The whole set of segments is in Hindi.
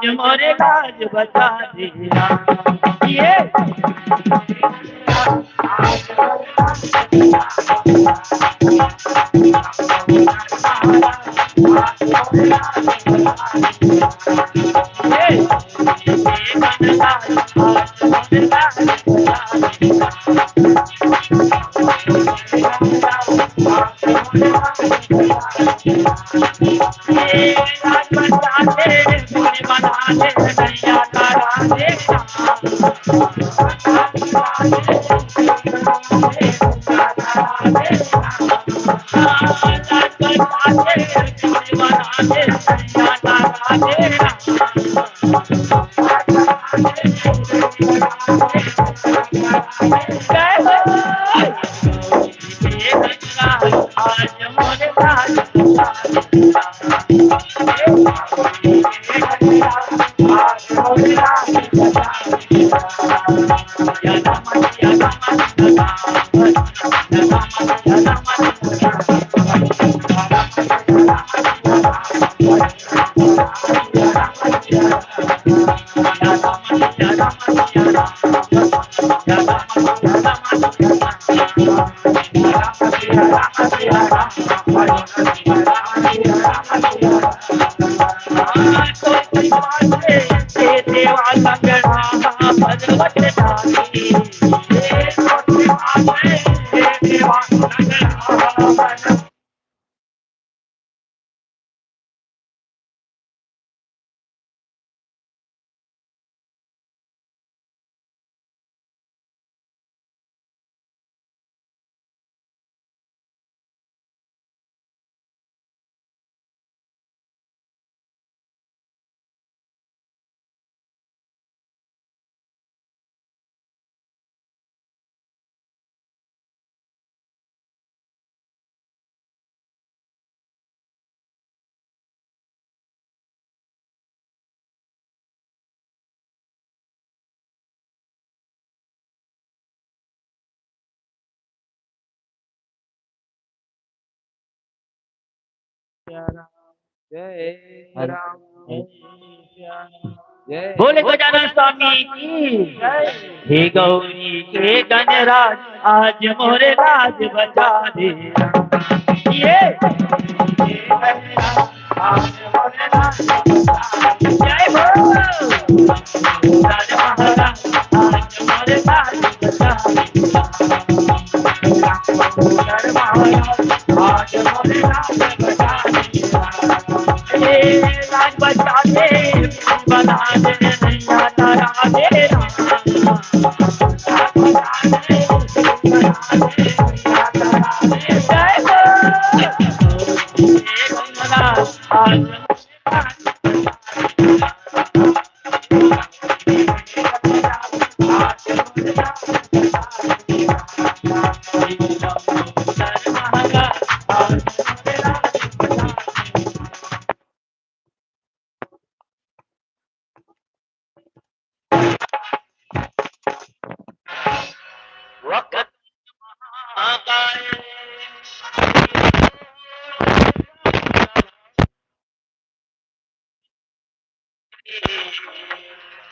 मोरे लाज बचा दे ये जय राम जय बोले गजानन स्वामी की हे गौरी के गणराज आज मोरे लाज बचा दे ये जय हो राज महाराज आज मोरे लाज बचा दे राज महाराज आज मोरे लाज बचा दे लाज बचा दे बना दे नैया तारा दे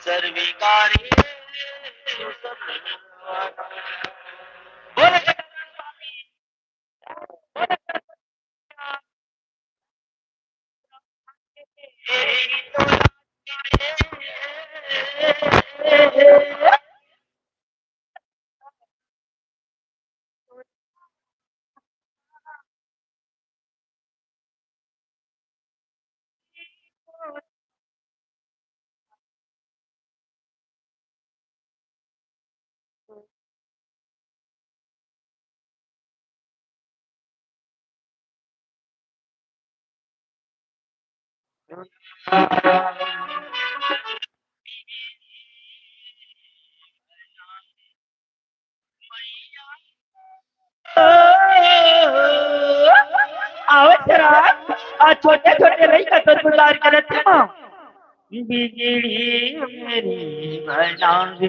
सर्विकारी छोटे छोटे रही का तो गुजार करत मां बिजली मेरी बनावे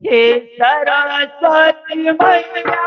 हे सरस्वती मैया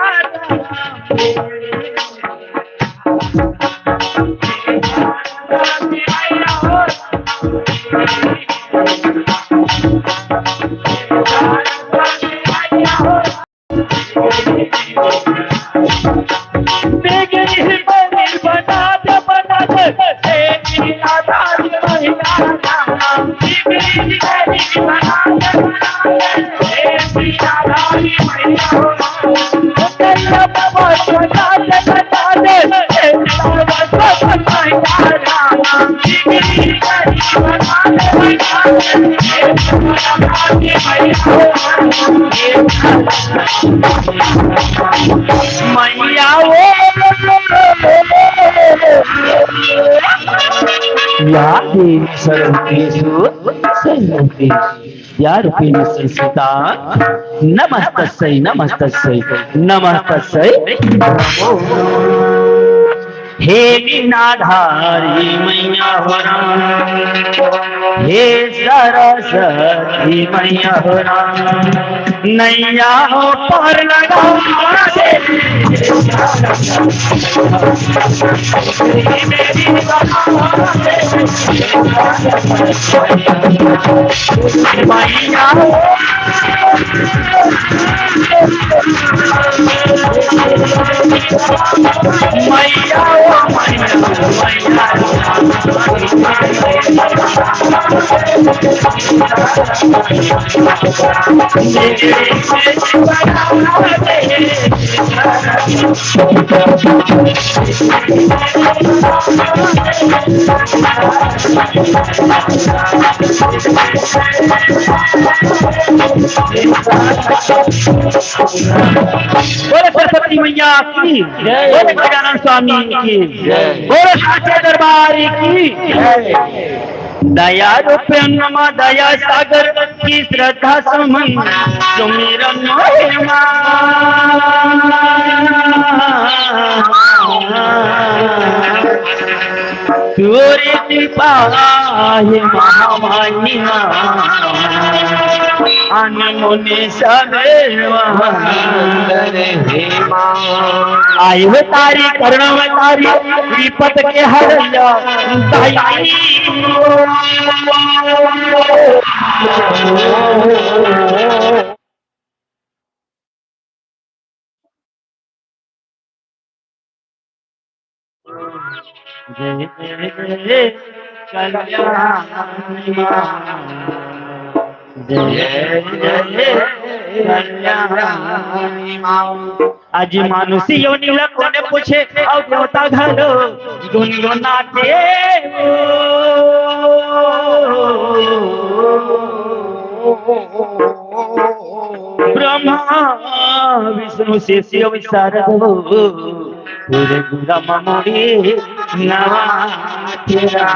मैया यारूपेण संस्कृता नमस्तस्यै नमस्तस्यै नमस्तस्यै हे लीलाधारी मैया हो राम, हे सरस्वती मैया हो राम, नैया हो पार लगा दे मैया हो मैया बोले सरस्वती मैया की, बोले गजानन स्वामी की, बोले साचे दरबार की। दया रूप नमा दया सागर की श्रद्धा समन सुमिरन तोरे कृपा है महामानी अनमुनि आई हो तारी कर्णवतारी विपत के हरया जय जय कल्याणी आज मानुषी योनिला कोने पूछे और देवता घरो गुनगुनाते ब्रह्मा विष्णु शेषी विशारद पूरे गुलाम मोरी नवा तेरा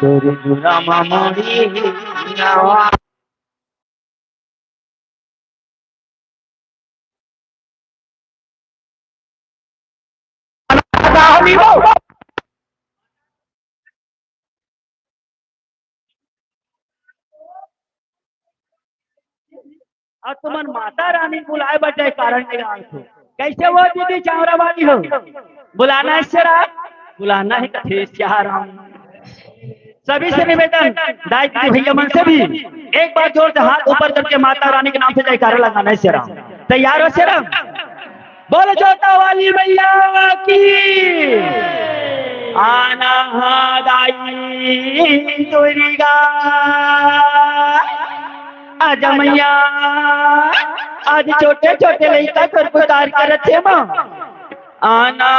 पूरे गुलाम मोरी नवा और तुमन माता रानी बुलाए बजाय कारण कैसे वो दीदी चावरा वाली हो बुलाना है शेरा बुलाना है कथे राम सभी से निवेदन दाई दीदी भैया मन से भी एक बार जोर से हाथ ऊपर करके माता रानी के नाम से जयकारा लगाना है शेरा तैयार हो शेरा बोलो जोता वाली भैया की आना दाई दुर्गा आज मैया आज छोटे छोटे लड़का कर पुकार करते मां आना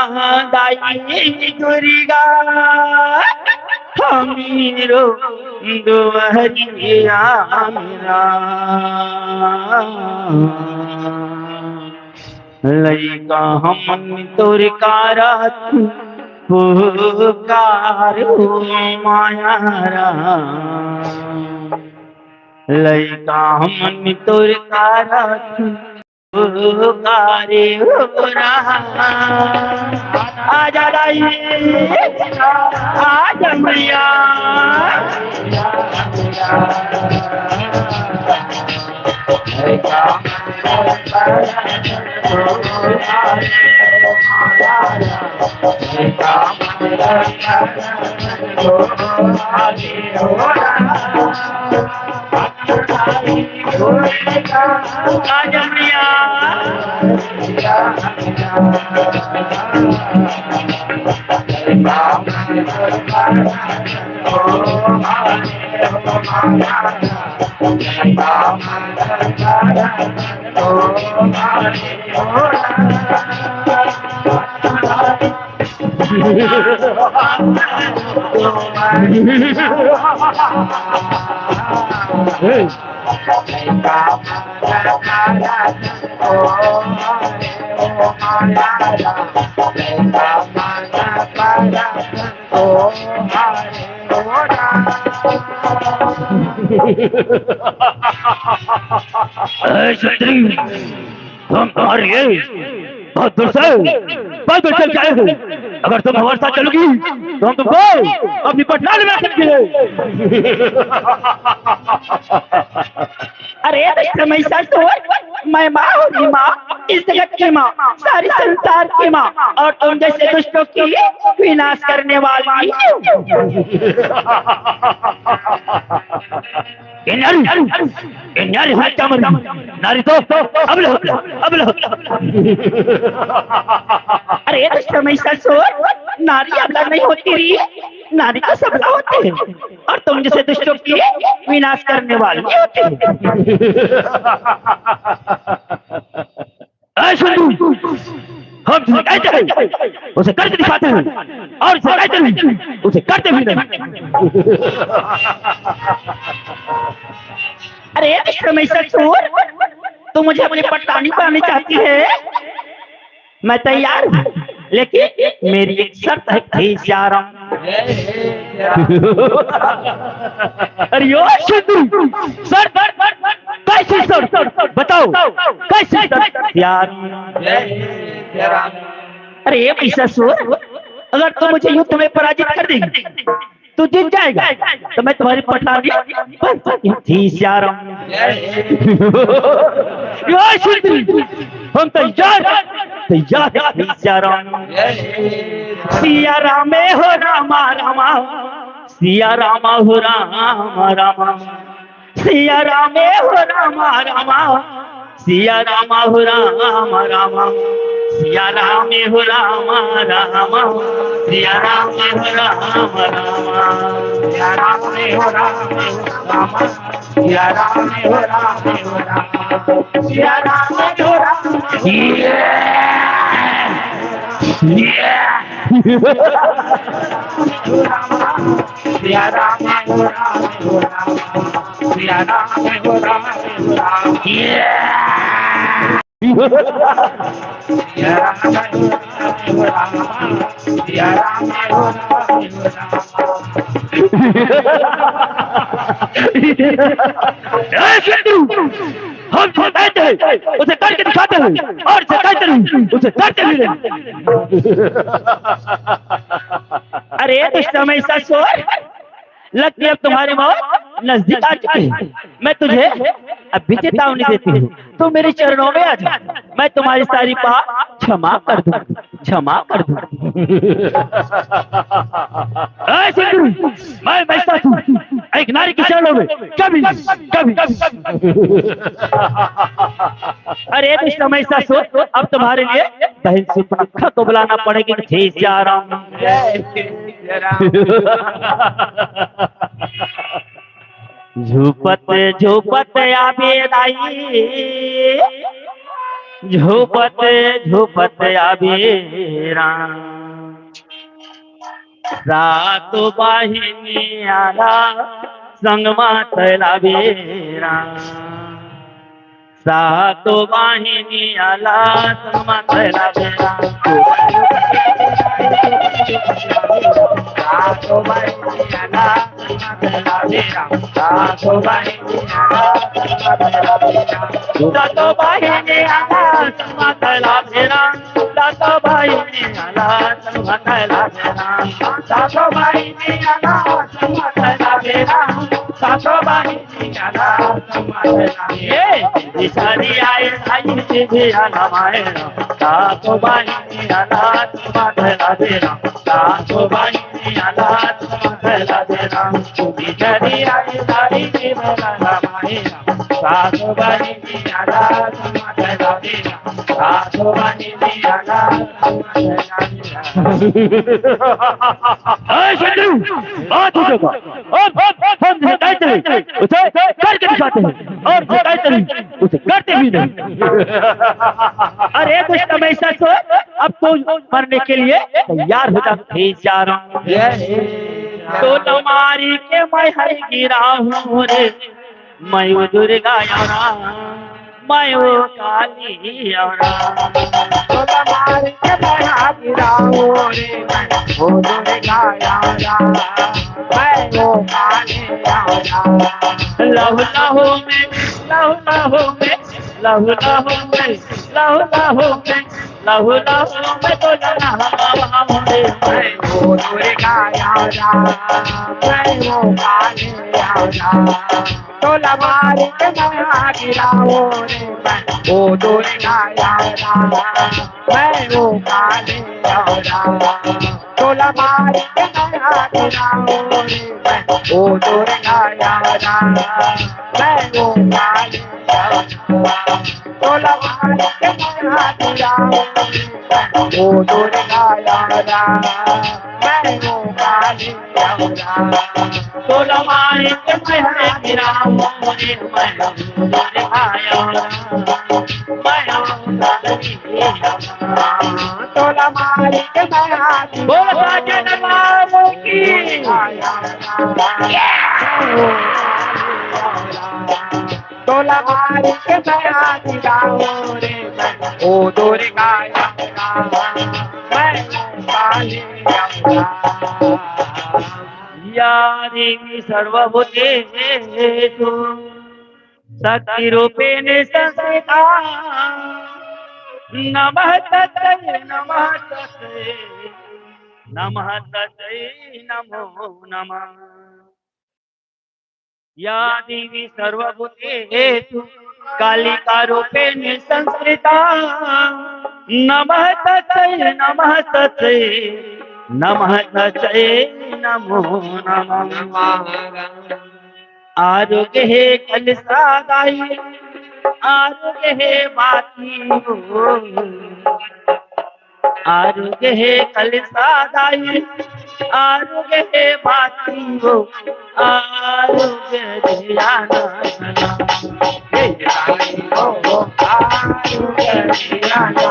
दाई दुर्गा हमीरो दुहरिया मेरा लड़का हम तोर कारत पुकार मायारा लड़का हम तोर कारत पुकारे आजा दाई आजा मैया जमिया तुम तुम्हारे लिए बहुत दूर से आए हो। अगर तुम हमारे साथ चलोगी तो हम तुमको अपनी पटना में रख सकते हैं। अरे मैं माँ हूँ, माँ इस जगत की माँ, सारी संसार की माँ, और तुम जैसे दुष्टों की विनाश करने वाली। नारी तो अब लो। अरे नारी अबला नहीं होती रही, नारी तो सबला होती है, और तुम जैसे दुष्टों की विनाश करने वाली होती है। हम जिसे कहते हैं उसे करके दिखाते हैं, और जिसे कहते हैं उसे करते भी नहीं। अरे तू मुझे अपनी पटरानी बनानी चाहती है, मैं तैयार हूँ, लेकिन मेरी एक शर्त है। अरे कैसी शर्त बताओ, कैसी शर्त यार? अरे ससुर, अगर तुम मुझे युद्ध में पराजित कर देगी तू जीत जाएगा, तो मैं तुम्हारी पटरानी हम तैयार सिया रामे हो रामा रामा, सिया रामा हो रामा रामा, सिया रामे हो रामा रामा, सिया रामा हो रामा रामा, सिया रामे हो रामा रामा, सिया रामे हो रामा रामा, सिया रामे हो रामा रामा, सिया रामे हो रामा रामा, सिया रामे हो रामा। सिया रामा हो रामा सिया रामा हो रामा हम कहते हैं उसे करके दिखाते हैं, और उसे कहते हैं उसे करते भी नहीं। अरे दुष्ट समय ससुर, लगती है अब तुम्हारी मौत नजदीक आ चुकी है। मैं तुझे अभी चेतावनी देती हूँ, तू मेरे चरणों में आ जा, मैं तुम्हारी सारी पाप क्षमा कर दूं, क्षमा कर दूं। मैं बैठता हूँ एक नारी के चरणों में, कभी कभी। अरे समय ससुर, अब तुम्हारे लिए बहन सुपरखा को बुलाना पड़ेगी। ठीक जा रहा हूँ। झूपत झूपत आबे दाई, झूपत झूपत आबे राम, रातो बाहिनी आला संगमा तलाबे राम, सातो बाहिनी आला संगमा तलाबे राम, सातो बाहिनी आला सातो बाहिनी आला सातो बाहिनी आला संगमा राम, सातो बाहिनी आला संगमा राम, सातो बाहिनी आला संगमा राम, सातो बाहिनी अनाथ माधला ये सारी आए साई जी रामायण सातो बाहिनी अनाथ माधला देना सातो बाहिनी अनाथ माधला देना सारी आए साई जी रामायण सातो बाहिनी अनाथ माधला देना सातो बाहिनी अनाथ माधला देना उसे करके दिखाते हैं और जो कहते हैं उसे करते भी नहीं। अरे कुछ समय से तो अब तो मरने के लिए तैयार हो जाते चारों तो तुम्हारी के मैं हर गिरा हूँ रे मैं वो दुर्गा यारा मैं वो काली यारा तो तुम्हारी के मैं हर गिरा हूँ रे मैं वो दुर्गा यारा मैं वो काली यारा लहु लहु में लहु लहु में लहु लहु में लहु लहु में लहु लहु में तो लहु में मैं वो दुर्गा यारा मैं वो काली यारा तो लमारी के मैं गिराओ रे मैं वो दुर्गा यारा मैं वो काली यारा तो लमारी के मैं गिराओ रे मैं वो दुर्गा यारा मैं वो काली यारा तो लमारी के मैं गिराओ रे मैं वो दुर्गा यारा मैं वो काली यारा तो लमारी के मैं गिराओ रे मैं वो दुर्गा यारा मैं वो काली यारा तो लमारी के मैं बोल साजे नवाबों की तो लमारी के मैं गिराओ रे मैं वो दुर्गा यारा मैं वो काली यारा या देवी सर्वभूतेषु शक्तिरूपेण संस्थिता नमः तस्यै नमः तस्यै नमः तस्यै नमो नमः या देवी सर्वभूतेषु कालिका रूपेण संस्कृता नमः तस्यै नमः तस्यै नमः तस्यै नमो नमः आरोग्य है कलसादाई आरोग्य है बाती हो आरोग्य है कलसादाई आरोग्य है बाती हो आरोग्य दियाना आरोग्य दियाना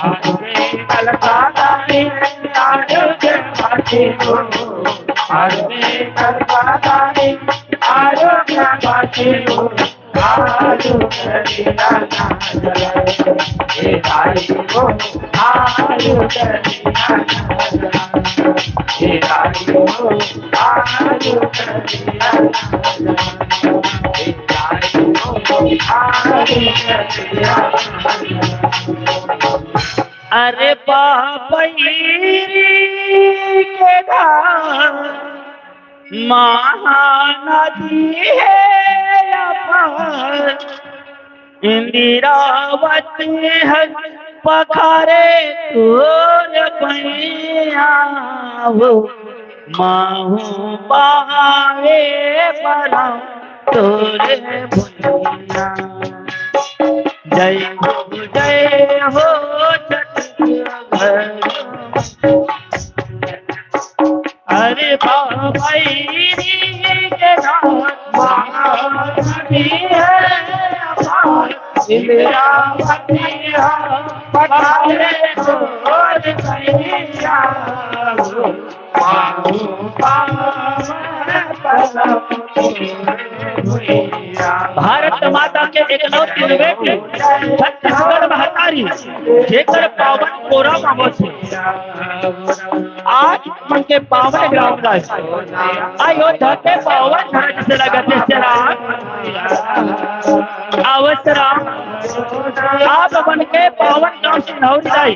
आरोग्य कलसादाई आरोग्य बाती हो आरोग्य कलसादाई आरोग्य बाती हो आरोग्य दियाना हे भाई हो आरोग्य दियाना हे भाई हो आरोग्य दियाना हे भाई हो आरोग्य दियाना अरे बापरी के धाम महानदी है अपार इंदिरावती है पखारे तोर पैया हो माहू पावे परा तोरे भैया जय हो छठ अरे बाबाई के महानदी है इंदिरावती पठारे तोर पैया भारत माता के एकलौती बेटे छत्तीसगढ़ महतारी जेकर पावन कोरा मामो छे आज मन के पावन ग्राम राज अयोध्या के पावन धरती से लगते से राम अवश्य राम आप बन के पावन गांव सिंहौली जाई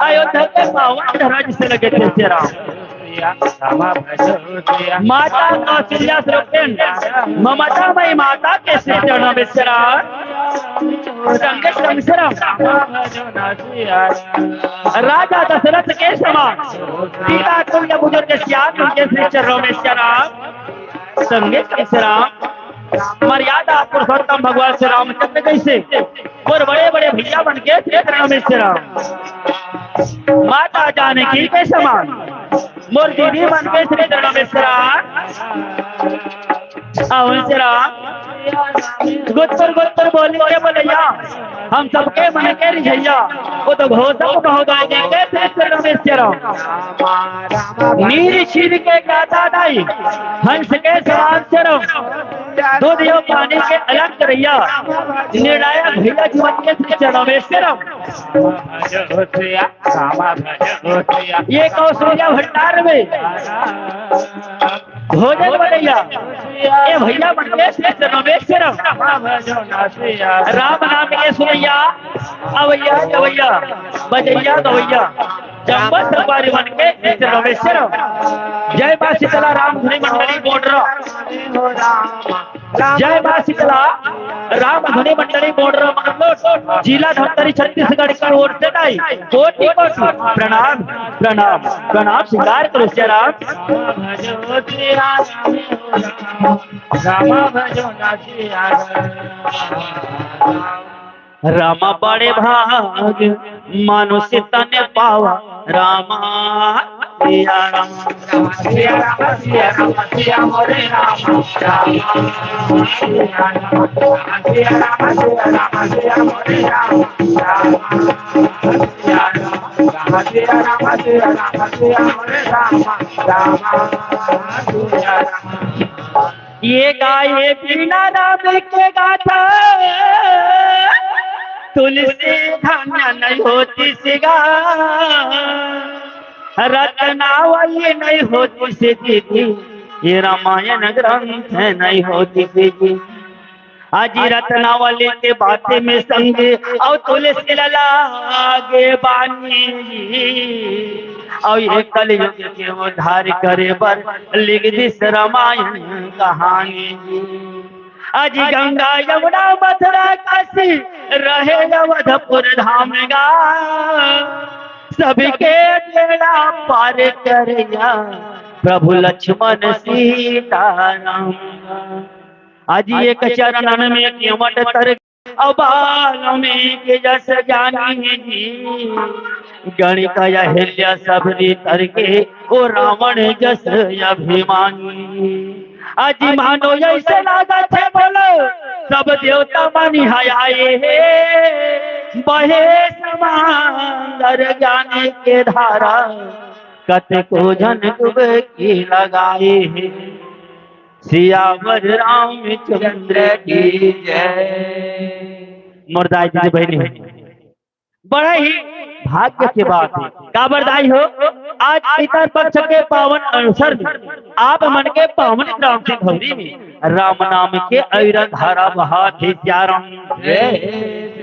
अयोध्या के पावन धरती से लगते से राम माता कौशल्या श्रोतेन ममता मई माता के श्री चरण विश्राम संग संश्रम राजा दशरथ के समान सीता तुल्य बुजुर्ग श्याम उनके श्री चरणों में शरण संगे विश्राम मर्यादा पुरुषोत्तम भगवान श्री रामचंद्र कैसे और बड़े बड़े भैया बन के श्री चरणों में शरण माता जानकी के समान मोर दीदी बन के श्री चरणों में शरण गुत्तर गुत्तर बोली के बोलैया हम सबके मन के रिझैया वो तो घोषक महोदय जी के श्री चरणों में शरण नीर छीन के गाता दाई हंस के समान शरण दूध यो पानी के अलग करैया निर्णायक भैया जीवन के श्री चरणों में शरण ये कौशल्या भंडार में भोजन बनैया ये भैया बन के श्री चरणों में शरण राम नाम के सुनैया अवैया गवैया बजैया गवैया चंबा सवारी बन के श्री चरणों में शरण जय मां शीतला राम धुनी मंडली बॉर्डर जय मां शीतला राम धुनी मंडली बॉर्डर मंगलोट जिला धमतरी छत्तीसगढ़ की ओर से दाई कोटि कोटि प्रणाम प्रणाम प्रणाम स्वीकार करो श्री राम रामा बड़े भाग मानुष्य तने पावा रामा सिया राम सिया राम सिया राम सिया मोरे राम सिया राम सिया राम सिया मोरे राम सिया राम सिया राम सिया मोरे राम सिया राम ये गाये बिना नाम के गाथा तुलसी धन्य नहीं होती सिगा रत्नावली नहीं होती से दीदी ये रामायण ग्रंथ नहीं होती दीदी अजी रत्नावली के बातें में संगे और तुलसी लागे बानी और ये कलयुग के उद्धार करे पर लिख दिस रामायण कहानी अजी गंगा यमुना मथुरा काशी रहे अवधपुर धाम गा सबके बेड़ा पार करिया प्रभु लक्ष्मण सीताराम आज एक चरणन में केवट तर अबाल में के जस ज्ञानी जी गणित अहिल्या सबरी तरके ओ रावण जस अभिमानी आज मानो ऐसे लागा थे बोलो सब देवता मानी आए हे बहे समांदर ज्ञान के धारा कत को जन डुबकी लगाए हे सियावर रामचंद्र की जय। मुर्दाई जी बहनी बड़ा ही भाग्य की बात है का बरदाई हो आज पितर पक्ष के पावन अवसर में आप मन के पावन ग्राम से भवरी में राम नाम के अविरल धारा बहा थे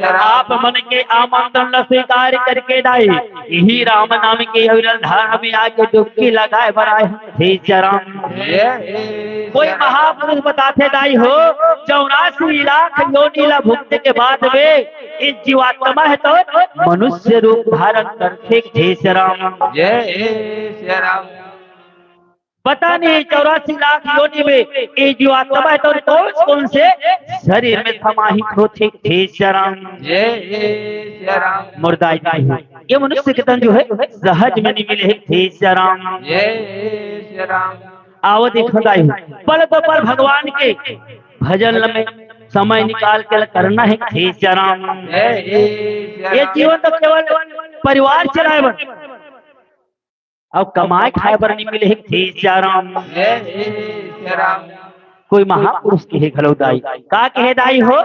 आप मन के आमंत्रण स्वीकार करके दाई यही राम नाम के अविरल धारा में आके डुबकी लगाए बनाए थे चरण कोई महापुरुष बताते दाई हो 84 लाख योनिला भुगत के बाद में इस जीवात्मा है तो मनुष्य रूप धारण करके थे राम जय राम पता नहीं 84 लाख योनि में ये जीवात्मा है तो कौन से शरीर में समाहित होते थे राम जय राम। मुर्दाई जी ये मनुष्य के तन जो है सहज में नहीं मिले थे राम जय राम। आओ देखो दाई पल तो पल भगवान के भजन में समय निकाल के करना है थे राम ये जीवन तो केवल परिवार चलाए बन अब कमाए खाए बर नहीं मिले थे राम कोई महापुरुष के है घलौदाई का कहे दाई हो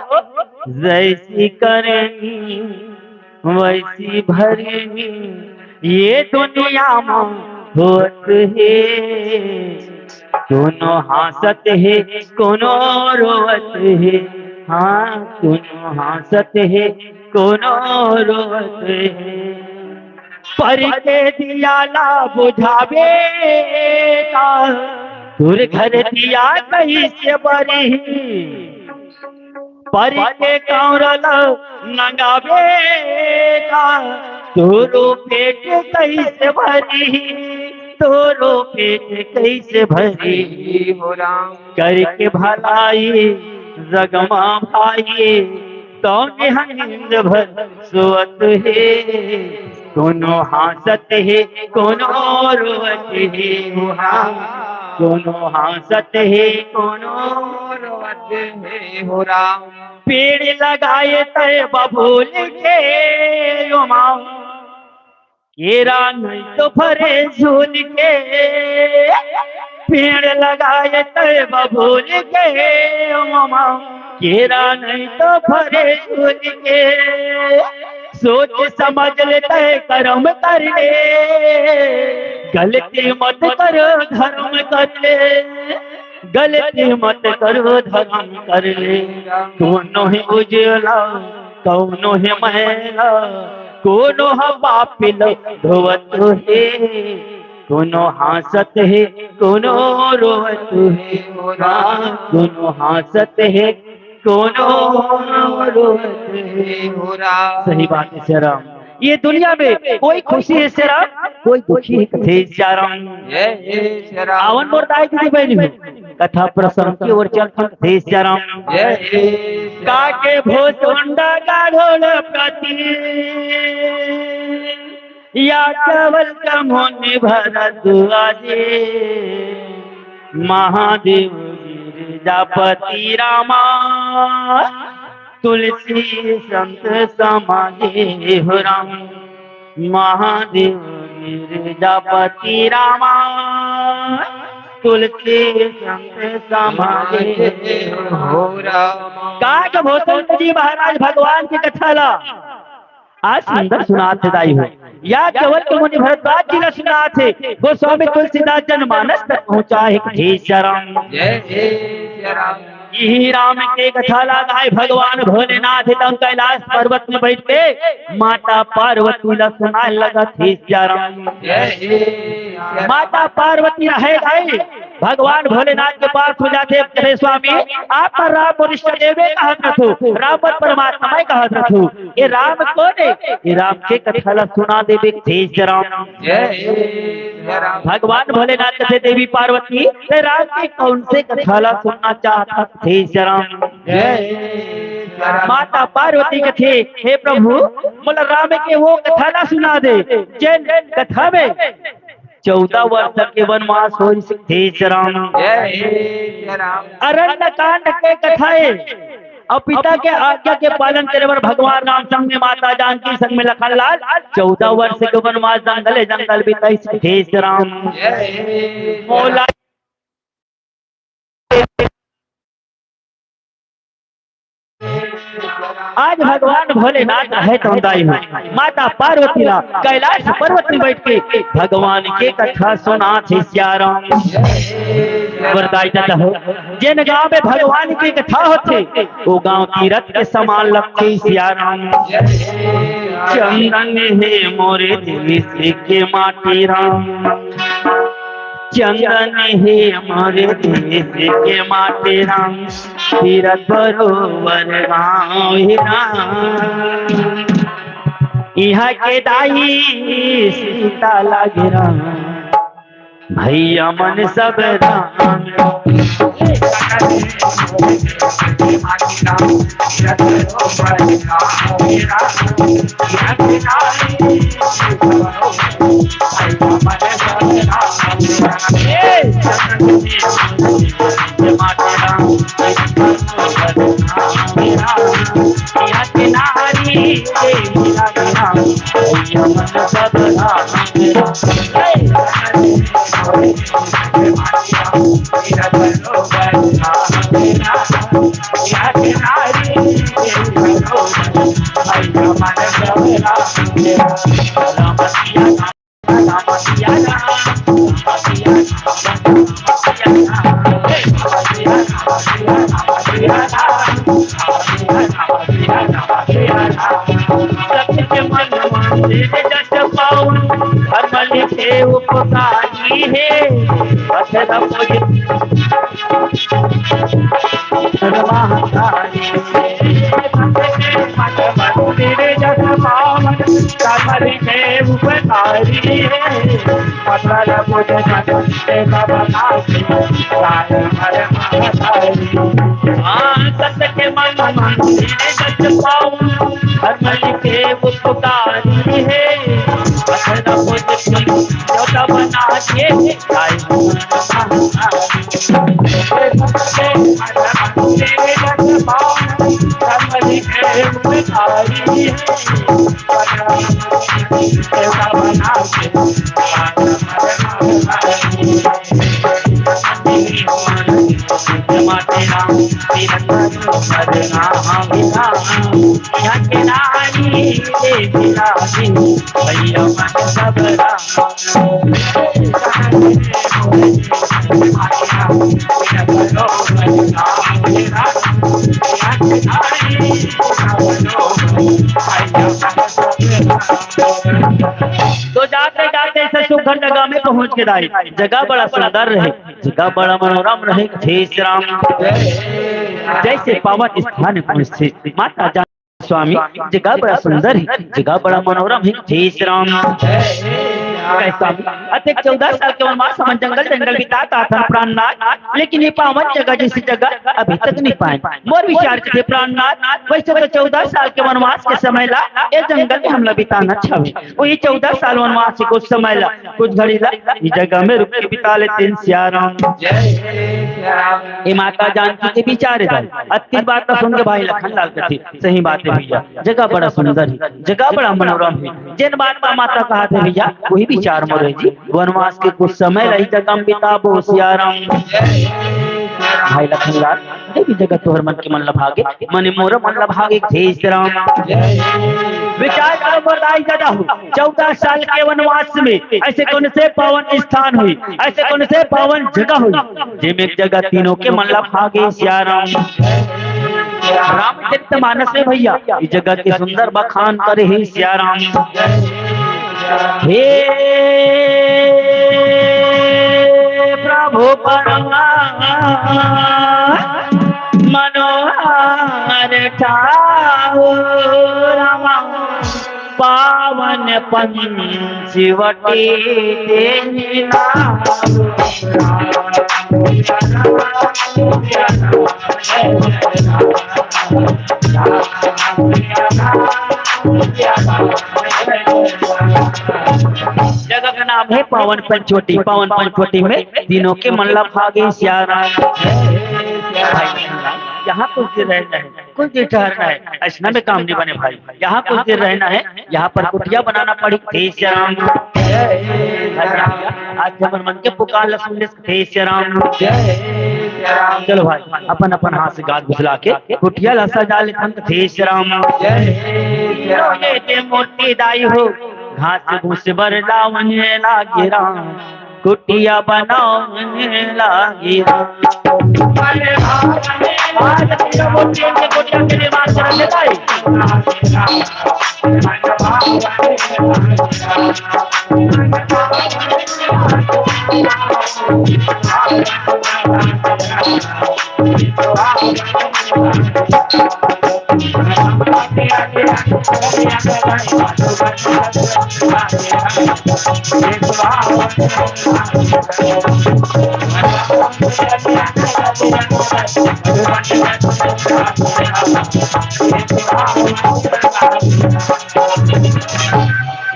जैसी करनी वैसी भरनी ये दुनिया में होत है दोनों हंसत है कोनो रोवत है हाँ दोनों हंसत है कोनो रोवत है पर के दियाला बुझावे का दूर घर दिया कैसे बरी पर के कौरल नंगावे का तोरो पेट कैसे भरी तोरो पेट कैसे भरी हो राम करके भलाई जगमा भाई कौन हिंद भर सोत है कोनो हासत है कोनो रोवत है कोनो हासत है कोनो रोवत है हो राम पेड़ लगाए तय बबूल के उमा केरा नहीं तो भरे झूल के पेड़ लगाए तय बबूल के उमा केरा नहीं तो भरे झूल के सोच समझ ले तय कर्म कर ले गलती मत करो धर्म कर ले गलती मत करो धर्म कर ले कोनो ही उजला कोनो ही मैला कोनो हा पापिल धोवत है कोनो हासत है कोनो रोवत है कोनो हासत है कोनो रोवत है हो राम सही बात है श्याम ये दुनिया में कोई खुशी है श्याम कोई दुखी है कथे श्याम जय श्री राम आवन मोरदाई की बहनी हो कथा प्रसंग की ओर चलते कथे श्याम जय श्री राम काके भोसुंडा गाढ़ोल प्रति या केवल कमोनि भरत आजे महादेव गिरिजापति रामा तुलसी संत समाजे हो राम महादेव गिरिजापति रामा तुलसी संत समाजे हो राम काक भोसुंड जी महाराज भगवान की कथा ला आज सुंदर सुनाते दाई हो या केवल के मुनि भरद्वाज जी ने सुनाते गोस्वामी तुलसीदास जनमानस तक पहुंचा है कथे शरण जय श्री राम यही राम के कथा लगाए भगवान भोलेनाथ तम कैलाश पर्वत में बैठ के माता पार्वती ला सुनाए लगा थे शरण जय श्री राम माता पार्वती रहे गए भगवान भोलेनाथ के पास हो जाते कहे स्वामी आप राम और इष्ट देवे कहत रथु राम परमात्मा मैं कहत रथु ये राम कौन है ये राम के कथा ला सुना देवे थे राम जय श्री राम भगवान भोलेनाथ कहे देवी पार्वती ते राम के कौन से कथा ला सुनना चाहता थे राम जय श्री राम माता पार्वती कथे हे प्रभु मोला राम के वो कथा ला सुना दे जिन कथा में 14 वर्ष के वनवास हो थे राम जय श्री राम अरण्य कांड के कथाएं और पिता के आज्ञा के पालन करे पर भगवान राम संग में माता जानकी संग में लखन लाल 14 वर्ष के वनवास जंगल जंगल बिताई थे राम जय श्री मोला आज भगवान भोलेनाथ है तो माता पार्वती ला कैलाश पर्वत में बैठ के भगवान के कथा सुना थे श्याराम वरदाई जाता हो जिन गांव में भगवान की कथा होते वो गांव तीरथ के समान लगते श्याराम चंदन है मोरे देश के माटी राम चंदन है हमारे देश के माटे राम तीरथ बरोबर गाँव ही राम यहाँ के दाई सीता लगे राम भैया मन सब राम पावन थे उपकारी है अक्षर मुझे तेरे जग पावन कमल थे उपकारी है अक्षर मुझे सत्य के मन तेरे जग पावन कमल थे उपकारी है अक्षर मुझे योद्धा बना के तो जाते जाते से सुघर जगह में पहुंच के दाई जगह बड़ा सुंदर रहे जगह बड़ा मनोरम रहे जय श्री राम जैसे पावन स्थान पहुंचे माता जान स्वामी जगह बड़ा सुंदर है जगह बड़ा मनोरम है जय श्री राम अधिक 14 साल के वनवास हम जंगल जंगल बिताता था प्राणनाथ लेकिन ये पावन जगह जैसी जगह अभी तक नहीं पाए मोर विचार थे प्राणनाथ वैसे तो 14 साल के वनवास के समय ला ये जंगल में हमला बिताना छावे वो ये 14 साल वनवास से कुछ समय ला कुछ घड़ी ला इस जगह में रुक के बिता लेते श्याराम ये माता जानकी के विचार है अति बात तो सुन के भाई लखनलाल कथी सही बात है भैया जगह बड़ा सुंदर है जगह बड़ा मनोरम है जिन बात पर माता कहा थे भैया वही विचार मोरे जी वनवास के कुछ समय रही जगह बिताबो सियाराम भाई लखनलाल देवी जगह तोहर मन के मन लभागे मने मोर मन लभागे जय श्री राम विचार करो बरदाई जगह हो 14 साल के वनवास में ऐसे कौन से पावन स्थान हुई ऐसे कौन से पावन जगह हुई जिनमें जगह तीनों के मन लभागे सियाराम रामचरित मानस में भैया इस जगह के सुंदर बखान करे ही सियाराम हे प्रभु परमा मनोहर ठाकुर पावन पंचवटी जगह का नाम है पावन पंचवटी पावन पंचवटी में तीनों के मन लभागे यहाँ कुछ देर रहना है कुछ देर ठहरना है ऐसा में काम नहीं बने भाई यहाँ कुछ देर रहना है यहाँ पर कुटिया बनाना पड़ी जय श्री राम आज हमर मन के पुकार लक्ष्मण जय श्री राम चलो भाई अपन अपन हाथ से गाद घुसला के कुटिया ला सजा लेथन जय श्री राम मोटी दाई हो घास घूस बर लावने लागे राम कुटिया बनाने लागे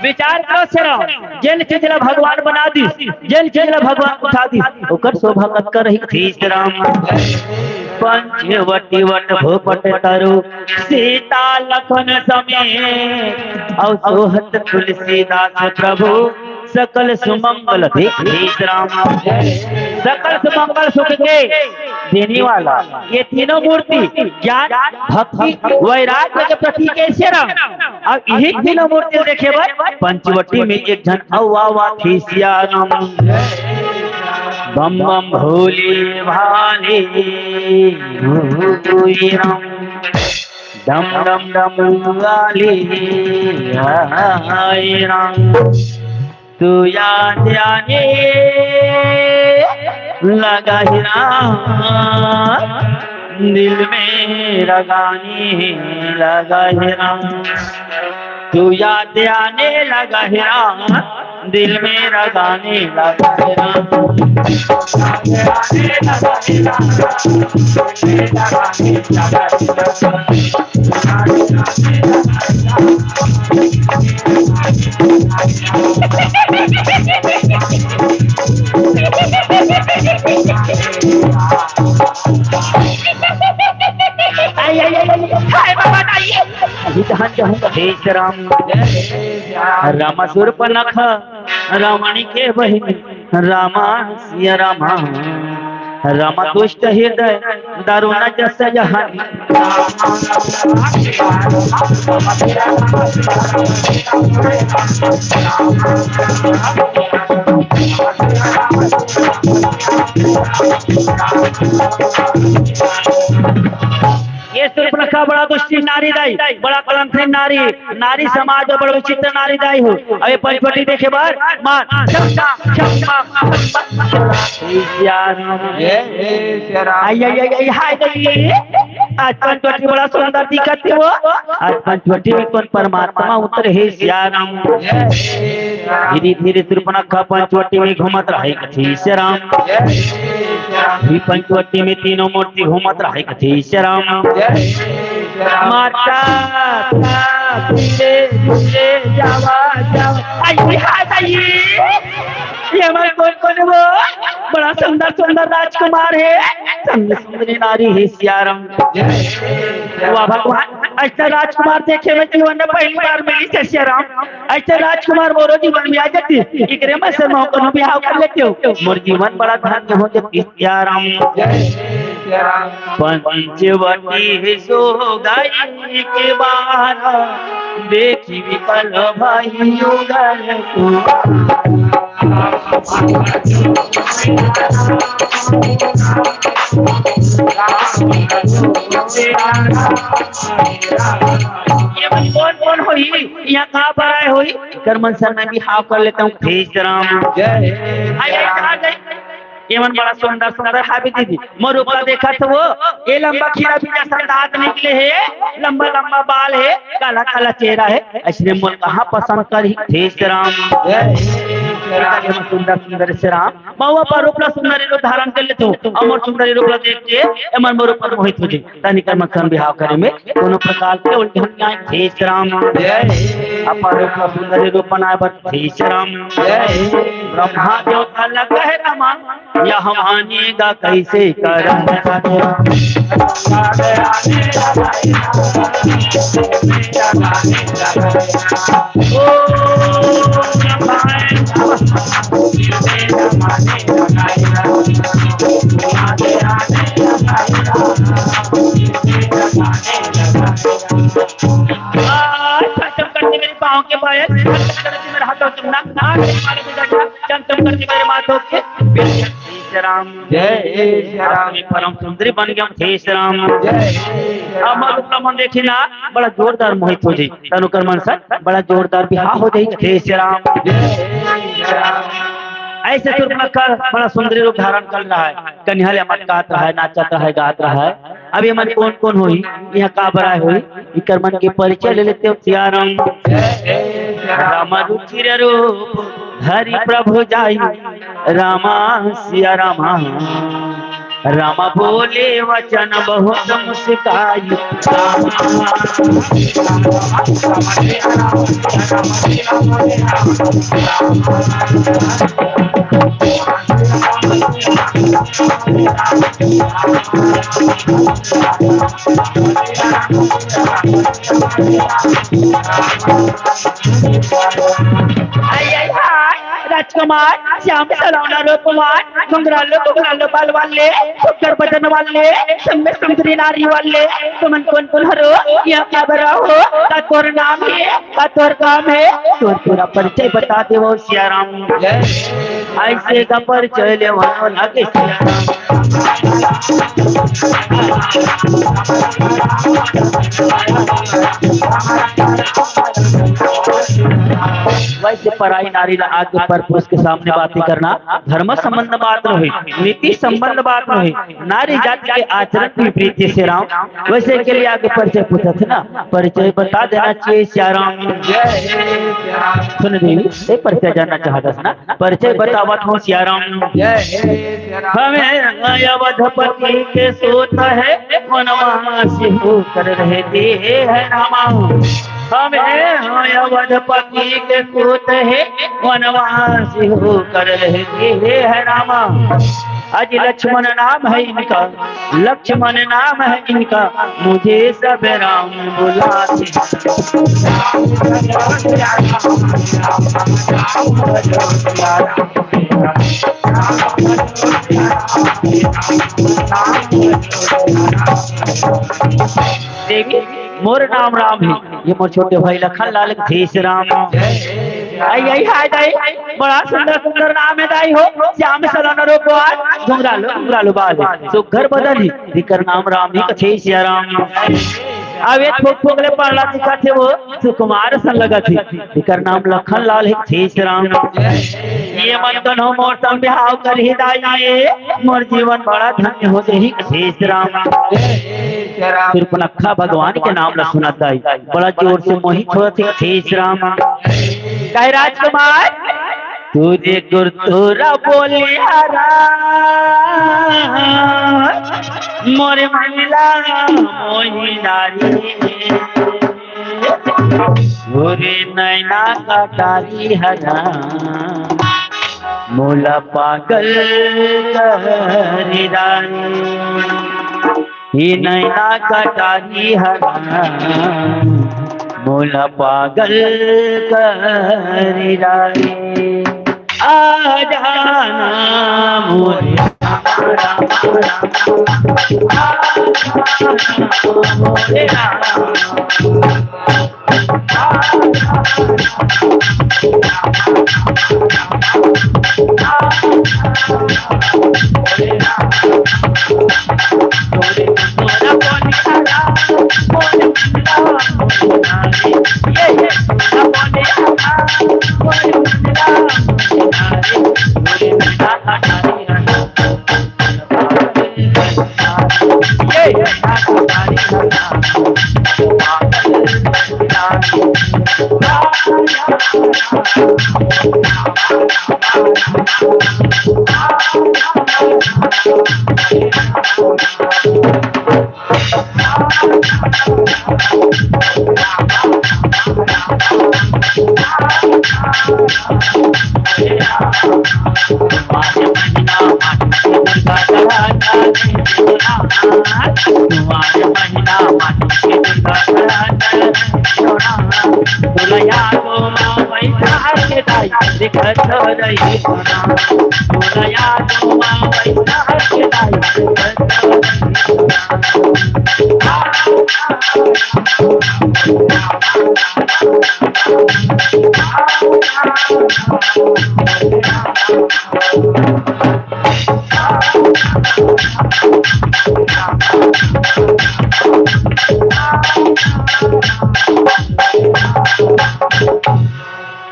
विचार करो श्रीराम जेल चीजला भगवान बना दी जेल चीजला भगवान उठा दी ओकर शोभा कत कर रही थी श्रीराम पंचवटी वट भूपट तरु सीता लखन समेत और सोहत तुलसीदास प्रभु सकल सुमंगल देख राम सकल सुमंगल सुख के देने वाला ये तीनों मूर्ति ज्ञान भक्ति वैराग्य के प्रतीक है श्री राम। अब यही तीनों मूर्ति देखे भाई पंचवटी में एक जन अवा थी सिया राम बम बम भोले भाले राम डम डम डम वाले राम तू याद आने लगा है राम, दिल में लगाने लगा है राम। तू याद आने लगा है राम, दिल में लगाने लगा है राम। आई आई आई हाय बाबा आई विधान कहूँगा हे राम। रामा स्वरूप नख रावणी के बहिनी रामा सिया रामा, रामा दुष्ट हृदय दारुणा जस जहानी। ये सूर्पनखा बड़ा दुष्टी नारी दाई, बड़ा कलंकी नारी, नारी समाज में बड़ा विचित्र नारी दाई हो। अबे पंचवटी देखे बार मार आई आई आई आई हाय गई। आज पंचवटी बड़ा सुंदर दिखत है वो। आज पंचवटी में कौन परमात्मा उतर है श्याम। धीरे धीरे सूर्पनखा पंचवटी में घूमत रहे कथी से राम। भी पंचवटी में तीनों मूर्ति घूमत रहे कथी से राम। माता धीरे धीरे जावा जावा आई हाय ये हमारे कौन वो बड़ा सुंदर सुंदर राजकुमार है, सुंदरी नारी है श्याम। वाह भगवान ऐसा राजकुमार देखे में जीवन में पहली बार मिली है श्याम। ऐसे राजकुमार मोरो जीवन में आ जाती इकरे में से मौका बिहाव कर लेते हो, मोर जीवन बड़ा धन्य हो जाती श्याम। पंचवटी सो गई के बारा देखी विकल भाई युगल कौन कौन हुई यहाँ कहाँ पर आए हुई कर्मन सर मैं भी हाफ कर लेता हूँ भेज राम। ये मन बड़ा सुंदर सुंदर हाबी दीदी मोरूपा देखा तो वो ये लंबा खीरा पीछा दांत निकले है, लंबा लंबा बाल है, काला काला चेहरा है, इसलिए मन कहाँ पसंद करी भेज राम। सुंदर सुंदर से राम महुआ पर रूपला सुंदरी रूप धारण कर लेते हो। अमर सुंदरी रूपला देख के एमन मोर पर मोहित हो जाए तनी कर्म कर्म बिहाव करे में दोनों प्रकार के उल्टी हम आए भेज राम। अपर रूपला सुंदरी रूप बनाए बर भेज राम। ब्रह्मा देवता लगा है रामा या हम आनेगा कैसे करम। मेरे पाँव के पायल मेरे हाथों चुमना मेरे माथों के राम। जय राम परम सुंदरी बन गया थे राम। मन देखी ना बड़ा जोरदार मोहित हो जाए तनुकर मन सर बड़ा जोरदार बिहार हो जाए थे राम। ऐसे सूर्पनखा बड़ा सुंदरी रूप धारण कर रहा है, कन्हैया मटकात रहा है, नाचत रहा है, गात रहा है। अभी मन कौन कौन हुई यहाँ का बराय हुई इकर मन के परिचय ले लेते हो सियाराम। राम रुचिर रूप हरि प्रभु जाई रामा सिया रामा, रामा बोले वचन बहुत मुस्काई। राजकुमार श्याम सलोना लो कुमार घुंघरालो बाल वाले सुंदर बदन वाले संग सुंदरी नारी वाले तुमन कौन हरो या क्या बरा हो का तोर नाम है का तोर काम है तोर पूरा परिचय बता दे वो सिया राम ऐसे का परिचय ले वाला लगे सिया वैसे पराई नारी आगे पर पुरुष के सामने बातें करना धर्म संबंध बात नहीं नीति संबंध बात नहीं नारी जाति के आचरण की प्रीति से राम वैसे के लिए आगे परिचय पूछा थे ना परिचय बता देना चाहिए सिया राम सुन देवी एक परिचय जानना चाहता था ना परिचय बतावत हूँ सिया राम हमें अवधपति के सोता है वनवासी होकर रहते हैं रामा हमें अवधपति के सोत है वनवासी होकर रहते हैं रामा आज लक्ष्मण नाम है इनका लक्ष्मण नाम है इनका मुझे सब राम बुलाते देखिए मोर नाम राम है ये मोर छोटे भाई लखन लाल देश राम आई बड़ा सुंदर नाम है दाई हो श्याम सलोना रो कुमार घुंघरालो बाल सुघर बदन ही दिकर नाम राम ही कछे सिया राम अब ये थोक ले पढ़ला दिखा थे वो सुकुमार सन लगा थी दिकर नाम लखन लाल है छे राम ये मन तो नो मोर संग बिहाव कर ही दाई मोर जीवन बड़ा धन्य हो ही छे राम सिर्फ नखा भगवान के नाम ला सुना दाई बड़ा जोर से मोहित हो थे छे राम कह राजकुमार तुझे गुरतुरा बोले हरा मोरे महिला मोही नारी गोरे नैना का तारी हरा मोला पागल कहरी ये नैना का तारी हरा मोला पागल कहरी आ जाना मोरे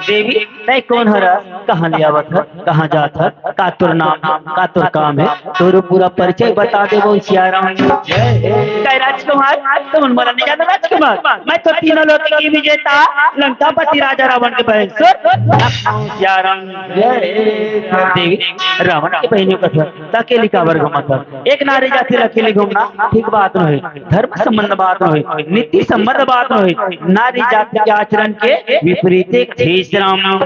देवी नहीं कौन हरा कहाँ ले आवत है कहाँ जात है का तुर नाम का तुर काम है तोर पूरा परिचय बता दे वो सिया राम कह राजकुमार तुम मला नहीं जाना राजकुमार मैं तो तीनों लोक की विजेता लंकापति राजा रावण के बहन सिया राम देवी रावण की बहनों का अकेली का वर्ग मत एक नारी जाति अकेले घूमना ठीक बात नहीं धर्म संबंध बात नहीं नीति संबंध बात नहीं नारी जाति के आचरण के विपरीत एक राम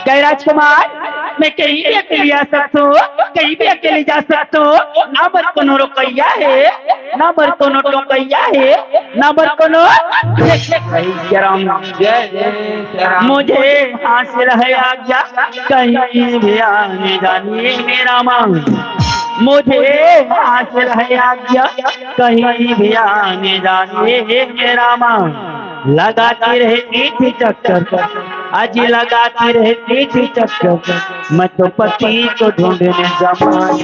कह राजकुमार मैं कहीं भी अकेले आ सकता हूँ, कहीं भी अकेले जा सकता हूँ। ना बर कोनो रुकैया है, ना बर कोनो टोकैया है, ना बर कोनो जय जय राम। मुझे हासिल है आज्ञा कहीं भी आने जाने मेरा मांग। मुझे हासिल है आज्ञा कहीं भी आने जाने मेरा मांग। लगाती रहती थी चक्कर, आज लगाती रहती थी चक्कर, मैं तो पति को ढूंढने जमाई।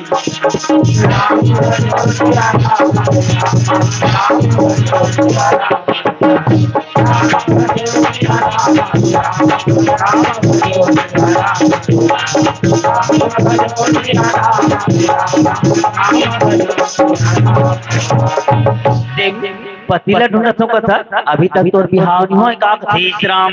पतिला ढूंढत हो कथा, अभी तक तोर बिहाव नहीं हो का कथीस राम।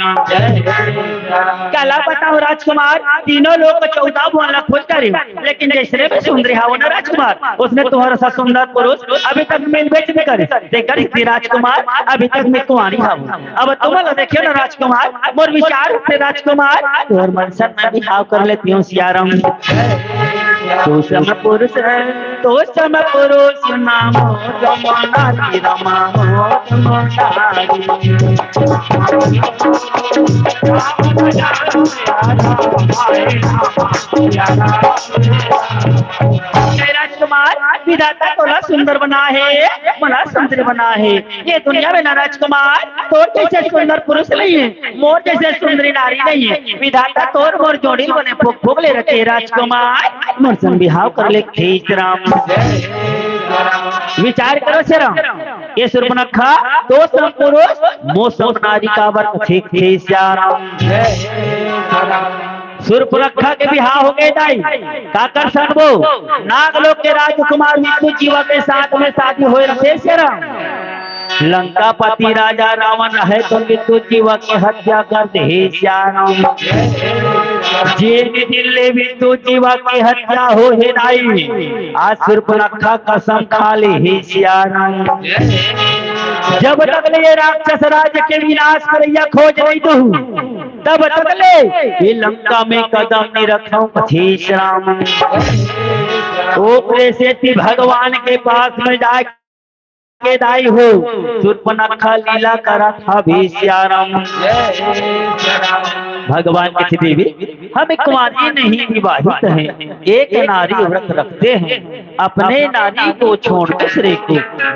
कला बताओ राजकुमार, तीनों लोग 14 भुवन ला खोज करे, लेकिन जैसे में सुंदरी हाव ना राजकुमार, उसने तुम्हारा सा सुंदर पुरुष अभी तक मिल बेच नहीं करे। देखकर इतनी राजकुमार अभी तक मैं कुंवारी हाव। अब तुम्हारा देखियो ना राजकुमार, मोर विचार से राजकुमार तोर मन से मैं बिहाव कर लेती हूँ सियाराम। तो सम पुरुष है, तो सम पुरुष नाम जमुनारी रमा हो जमुनारी। राजकुमार विधाता तोला सुंदर बना है, मला सुंदर बना है। ये दुनिया में ना राजकुमार तोर जैसे सुंदर पुरुष नहीं है, मोर जैसे सुंदरी नारी नहीं है। विधाता तोर मोर जोड़ी बने फूक फूक ले रखे राजकुमार, मोर संग बिहाव कर ले खींच राम। विचार करो शरम, ये सुर्पनखा तो सम पुरुष मो सब नारी का वर्ग ठीक थे श्याराम। सुर्पनखा के बिहाव हो गए दाई काकर सनबो नागलोक के राजकुमार विष्णु जीवा के साथ में शादी हो रहे श्याराम। लंकापति राजा रावण है तो विष्णु जीवा की हत्या कर दे श्याराम। जेल दिल्ली विष्णु जीवा की हत्या हो है दाई, आज सुर्पनखा कसम खा ले हे श्याराम। जब तक ले राक्षस राज के विनाश करैया खोज नहीं दू, तब तक ले ये लंका में कदम नहीं रखाऊं कथीश राम। ओपरे से भगवान के पास में जा के दाई हो, सुर्पनखा लीला करा था भी श्याराम। भगवान की देवी हम कुंवारी नहीं विवाहित हैं, एक नारी व्रत रखते हैं, अपने नारी को छोड़ दूसरे को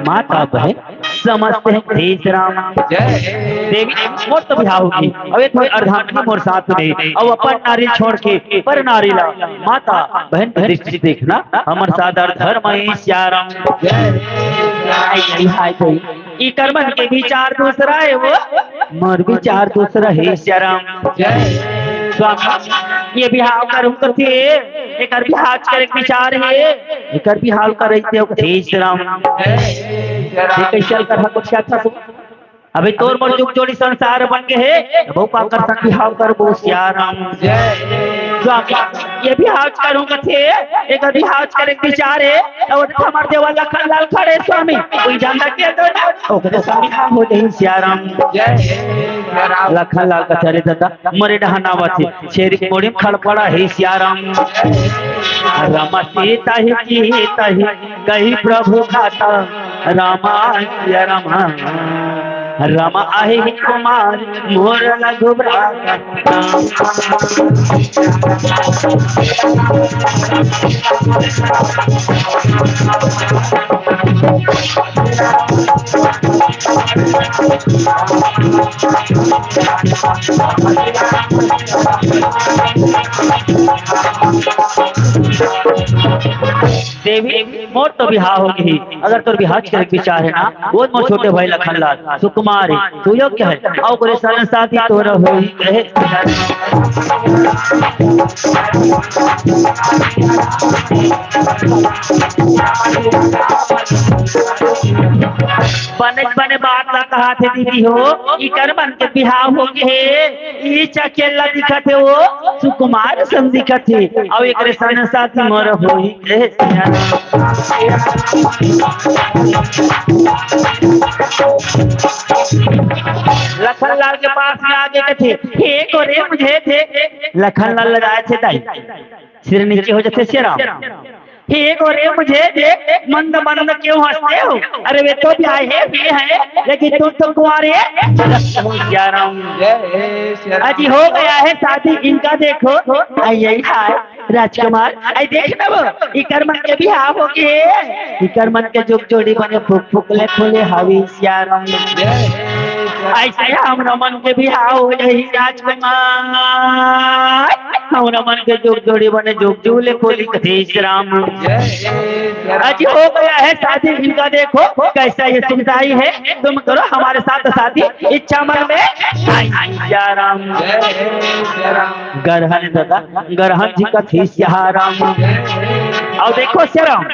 माता बहन समझते हैं देश राम। देवी मोर तो बिहाव होगी, अब थोड़ी अर्धांगिनी मोर साथ में, अब अपन नारी छोड़ के पर नारी ला माता बहन की दृष्टि देखना हमर सादर धर्म है श्याराम। ई कर्मन के विचार दूसरा है, वो मोर विचार दूसरा है श्याराम। ये बिहाव करूं करते एक बिहाव करे विचार है, एक बिहाव करे श्याराम। कैसे कर कुछ अच्छा अभी तोर मोर जुग जोड़ी संसार बन के है, बहु का कर बिहाव कर बो श्याराम। ये बिहाव करूं कथे एक बिहाव करे विचार है, और हमार देवा लखन लाल खड़े स्वामी कोई जानता के तो ना ओकरे स्वामी हो जही श्याराम। लखन लाल का चरे दादा मरे डहाना वाथे शेरी मोड़ी खड़ पड़ा है श्याराम। रामा सीता ही सीता ही कही प्रभु खाता रामा या रामा। रामा आहे ही कुमार मोर लघुबरा। देवी मोर तो बिहाव होगी, अगर तोर बिहाव करे विचार है ना, वो मोर छोटे भाई लखनलाल सुकुमार है, तू योग्य है आओ करे सन साथी तोरा होई रहे। बने बात ला कहा थे दीदी हो इकर मन के बिहाव हो के ई चकेला दिखत है वो सुकुमार सम दिखत है और एकरे सन साथी मोर होई के लखनलाल के पास में आगे के थे हे गोरे मुझे थे लखनलाल लगाए थे दाई सिर नीचे हो जाते शेरा हे गोरे मुझे देख मंद मंद क्यों हंसते हो अरे वे तो ब्याह है भी है लेकिन तुम तो कुंवारे अजी हो गया है शादी इनका देखो यही हाय राजकुमार आई देख ना वो इकर मन के बिहार हो गए इकर मन के जुग जोड़ी बने फुक फुकले खोले हवी सियाराम ऐसे हम मन के बिहार हो यही राजकुमार हम मन के जुग जोड़ी बने जुग जूले खोली कथेश राम आज हो गया है शादी इनका देखो कैसा ये सुविधाई है तुम करो हमारे साथ शादी इच्छा मन में राम गरहन दादा गरहन जी का थी राम और देखो श्याम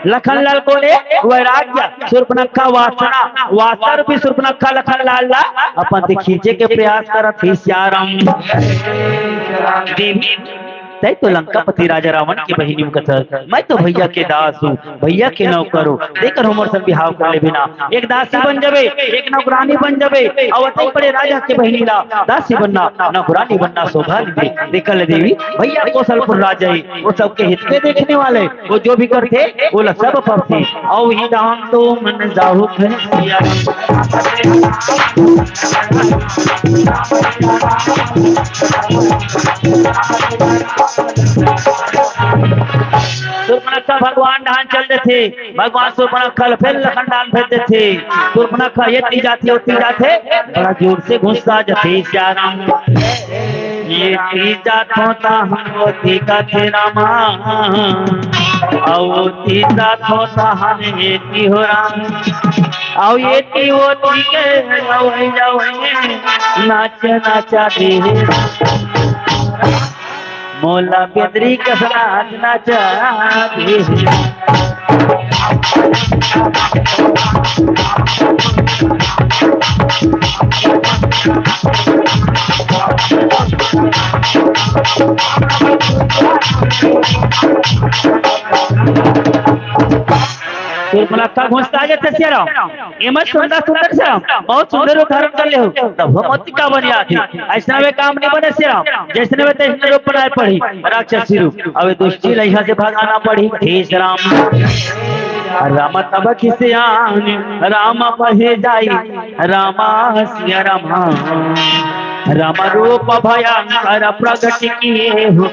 लखनलाल बोले वैराग्य सुर्पनखा वासना वासना रूपी सुर्पनखा लखनलाल ला अपन खींचे के प्रयास करत थी श्याम देवी तय तो लंकापति राजा रावण की बहिनी कथर मैं तो भैया के दास हूँ भैया के नौकर हूँ देकर हमर सब बिहाव कर ले बिना एक दासी बन जावे एक नौकरानी बन जावे और तय पड़े राजा के बहिनी ला दासी बनना नौकरानी बनना शोभा दे देखल देवी भैया कौशलपुर राजा ही वो सबके हित में देखने वाले वो जो भी करते वो लोग सब पढ़ते और ही दाम तो मन जाहु सुर्पनखा भगवान ढान चलते थे भगवान सुर्पनखा फिर लखनलाल भेजते थे सुर्पनखा ये ती जाती होती जाते बड़ा जोर से घुसता जाते श्याम ये ती जात होता हम होती का थे रामा और ती जात होता हम ये ती हो राम और ये ती वो ती के जाओ नाच नाचा दे मोला बेदरी कसनाच नाचा सुर्पनखा घुसता जाते श्याम एमत सुंदर सुंदर श्याम बहुत सुंदर उदाहरण कर ले हो तब मोती का बनिया थी ऐसा वे काम नहीं बने श्याम जैसे वे तैसने रूप बनाए पड़ी राक्षसी रूप अब दुष्टी लइहा से भागाना पड़ी हे राम राम तब खिसियान राम पहे जाई रामा सिया रामा राम रूप भयंकर प्रगट किए हो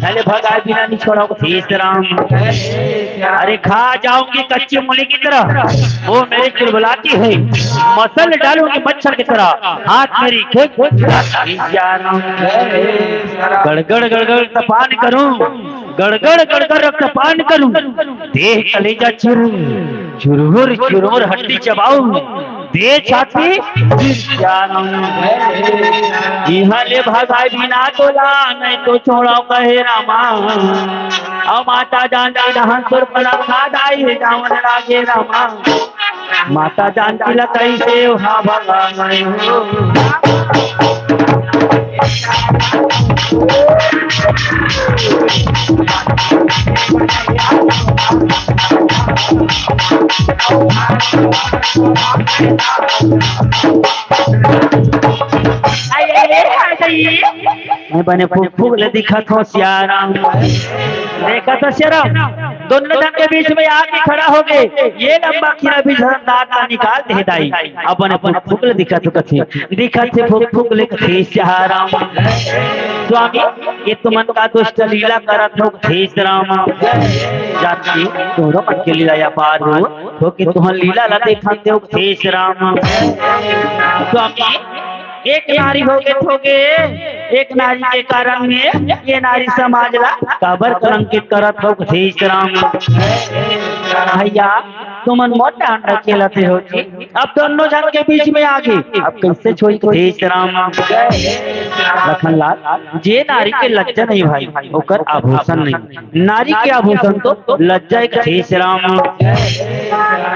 पहले भगाए बिना नहीं छोड़ा राम अरे खा जाऊंगी कच्ची मूली की तरह वो मेरी चिलबुलाती है मसल डालूंगी मच्छर की तरह हाथ मेरी गड़गड़ गड़गड़ तपान करूं गड़गड़ गड़गड़ रक्तपान करूं देह कलेजा चुरूर चुरूर हड्डी चबाऊं दे छाती यहाँ ले भगाए बिना तो ला नहीं तो छोड़ो कहे रामा और माता जानती रहन सुर्पनखा दाई जावन लागे रामा माता जानती ला कैसे वहाँ भगा गए हो मैं बने फूल दिखा थो श्याम देखा था श्याम दोनों जन के बीच में आके खड़ा हो गए ये लंबा खीरा भी दांत निकाल दे दाई अपन फूल दिखा तो कथे दिखा थे फूल कथे श्याम स्वामी ये तुमन का दुष्ट लीला करत हो थे राम जाति तोरो मन के लीला या पार हो तो कि तुहन लीला ला देखते हो थे राम स्वामी एक नारी हो गए थोगे, एक नारी के कारण में ये नारी समाज ला काबर कलंकित करत हो श्री राम। भैया तुमन मोटा अंडा खेलते हो जी, अब दोनों जन के बीच में आगे अब कैसे छोड़ी श्री राम। लखनलाल जे नारी के लज्जा नहीं भाई ओकर आभूषण नहीं, नारी के आभूषण तो लज्जा एक श्री राम।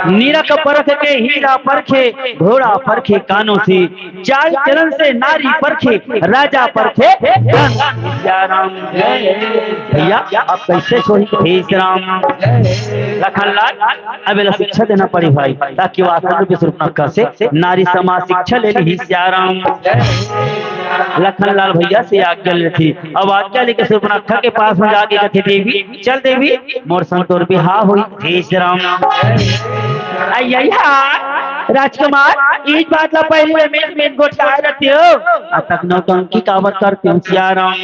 नीरक परख के हीरा परखे, घोड़ा परखे कानों से, चाल चलन से नारी परखे, राजा परखे राम। भैया अब कैसे सोई श्री राम। लखनलाल अब शिक्षा देना पड़ी भाई, ताकि वास्तव में सूर्पनखा से नारी समाज शिक्षा ले ली श्याराम। लखनलाल भैया से आज्ञा ली थी, अब आज्ञा लेकर सूर्पनखा के पास में जाके कहते देवी चल देवी मोर संतोर बिहा हुई श्री राम। राजकुमार इस बात ला पहले में गोठाए रहते हो, अब तक नौटंकी कावत करते हो श्याराम।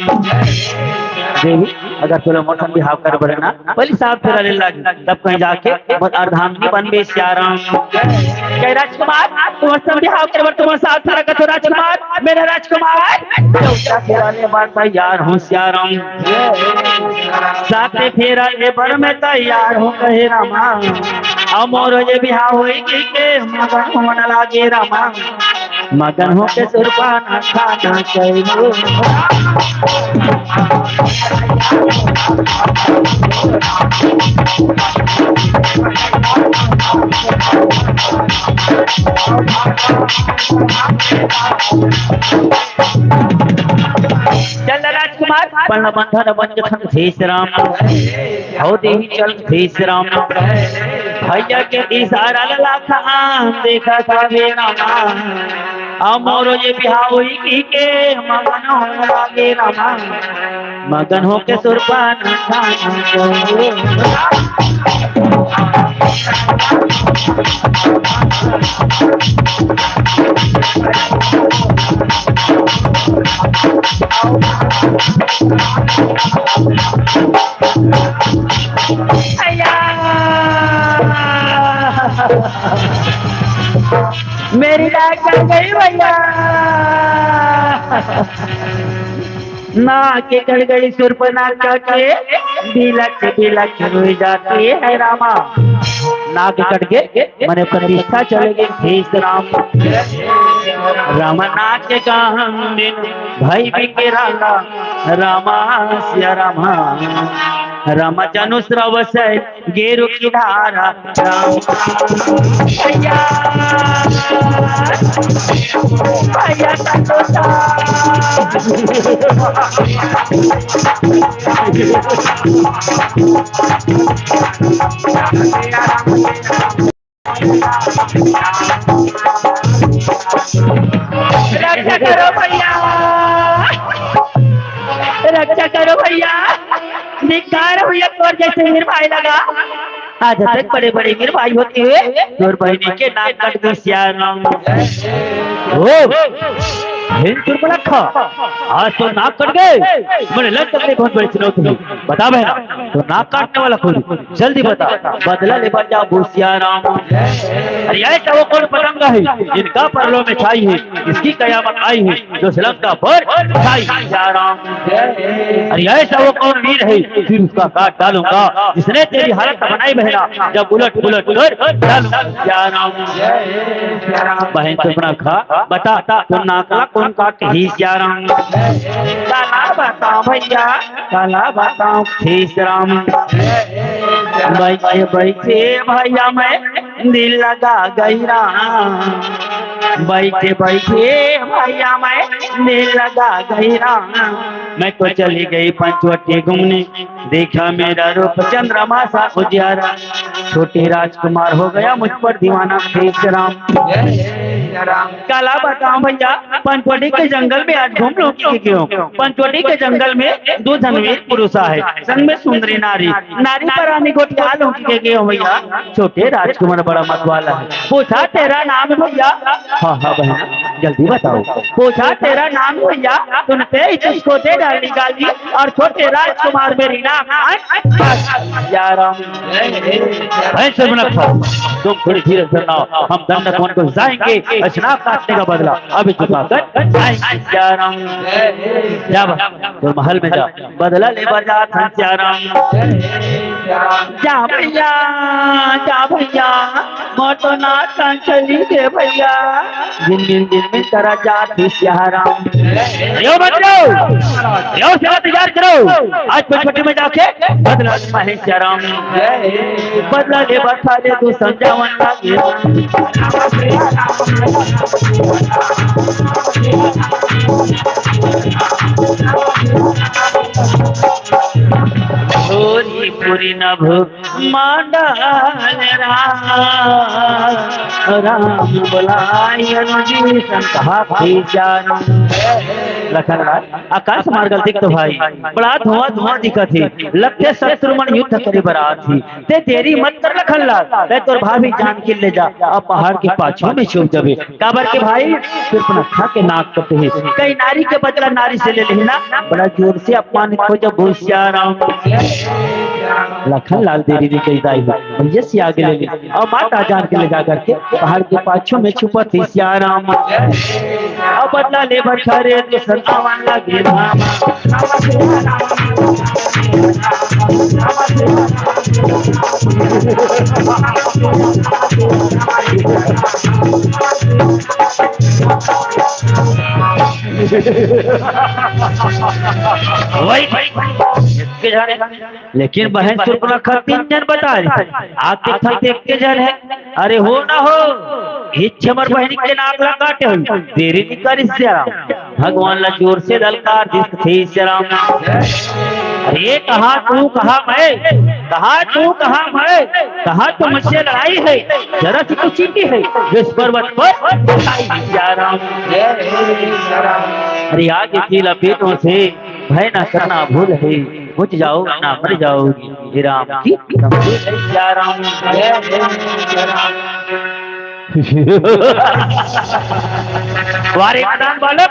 देवी अगर तुला मोर संग बिहाव कर बरे ना पहले साफ फेरा ले लगी, तब कहीं जाके बहुत अर्धांगिनी बनबे श्याराम। क्या राजकुमार तुम संग बिहाव कर बर तुम साथ फेरा कतो राजकुमार, मेरा राजकुमार चौथा फेरा ले बार तैयार हूं श्याराम। साथे फेरा ले बर में तैयार हूं कहे रामा, अमोर ये बिहाव होई के मगन होने लागे रामा, मगन हो के सुरपाना खाना चाहिए। चल राजकुमार पर्ण बंधन बन जखन श्री राम, हो देही चल श्री राम। भैया के इशारा लाखा देखा था रामा, अमोरो ये बिहाव हुई के मगन हो लागे रामा, मगन हो के सुरपाना खाना चाहिए। मेरी डाक कर गई भैया, ना के कर गई सुर्पनखा के बिलख बिलख रोई जाती है रामा। नाक कट के मने प्रतिष्ठा चले गई श्री राम। रामा नाक के काम भाई बिके रामा, रामा सिया रामा, रामा जनु स्रव से गेरु की धारा राम। भैया भैया रक्षा करो भैया, रक्षा करो भैया, धिक्कार हुई और जैसे वीर भाई लगा। आज तक बड़े बड़े वीर भाई होते हुए और बहनी के नाक कट गई श्याराम। सूर्पनखा आज तो नाक कट गए, मुझे लग तक बहुत बड़ी चुनौती है। बता बहना तो नाक काटने वाला खुद जल्दी बता, बदला ले बन जाओ भूसियाराम। अरे ऐसा वो कौन पतंगा है जिनका परलों में छाई है, इसकी कयामत आई है जो श्रीलंका पर छाई श्याराम। अरे ऐसा वो कौन वीर है फिर उसका काट डालूंगा जिसने तेरी हालत बनाई बहना, जब उलट पुलट कर डालूंगा श्याराम। बहन सूर्पनखा बता तो नाकला कौन काट ही श्याराम। काला बताओ भैया, काला बताओ श्री राम। बैठे बैठे भैया मैं दिल लगा गई राम, बैठे बैठे भैया मैं दिल लगा गई राम। मैं तो चली गई पंचवटी घूमने, देखा मेरा रूप चंद्रमा सा उजियारा, छोटे राजकुमार हो गया मुझ पर दीवाना श्री राम। काला बताओ भैया पंचवटी के जंगल में आज घूम लो क्यों? पंचवटी के जंगल में दो धनवीर पुरुषा है, संग में सुंदरी नारी, नारी पर आने को ख्याल हो भैया। छोटे राजकुमार बड़ा मतवाला है, पूछा तेरा नाम है भैया? हाँ हाँ बहन जल्दी बताओ। पूछा तेरा नाम भैया, सुनते ही जिसको दे डाली गाली और छोटे राजकुमार मेरी नाम या राम। ऐसे में तुम थोड़ी धीरे से सुनाओ, हम दंड कौन को जाएंगे, अशनाब काटने का बदला अभी चुका कर जाएंगे। या राम जा तो महल में जा, बदला ले बजा जा राम। जा भैया, जा भैया, मोटो नाता चली दे भैया, दिन में तेरा जात राम। यो बदलो, यो सेवा तैयार करो, आज पचपटी में जाके बदला महेश राम। बदला ले बता दे तू समझावन लागे। पूरी पूरी नभ मांडल राम बुलाई अनुजी संता लखन आकाश मार्गल दिख तो भाई बड़ा धुआं धुआं दिखत थी, लगते शत्रुमन युद्ध करे बरात थी। ते तेरी मत कर लखन लाल, ते तोर भाभी जान के ले जा अब पहाड़ के पाछों में छुप जावे। काबर के भाई सिर्फ नखा के नाक करते हैं, कई नारी के बदला नारी से ले लेना, बड़ा जोर से अपमानित हो जब राम। लखन लाल देरी भी कही दाई भैया से आगे ले ली और माता जान के ले जा करके पहाड़ के पाछों में छुपा थी सियाराम। अब बदला ले बरखरे तो संतावन लगे राम। लेकिन बहन सुर्पनखा 3 जन बता रही आते था देख के जन है। अरे हो ना हो हिच्छमर बहनी के नाक लगाटे हो देरी नहीं कर भगवान ला जोर से दलकार दिख थे श्याम। अरे कहा तू कहा मैं, कहा तू कहा मैं, कहा तो मुझसे लड़ाई है, जरा सी तो चीटी है जिस पर्वत पर श्याम। अरे आगे की लपेटों से भय न करना भूल है, बुझ जाओ ना मर जाओगी राम की राम। वारे मैदान बालक,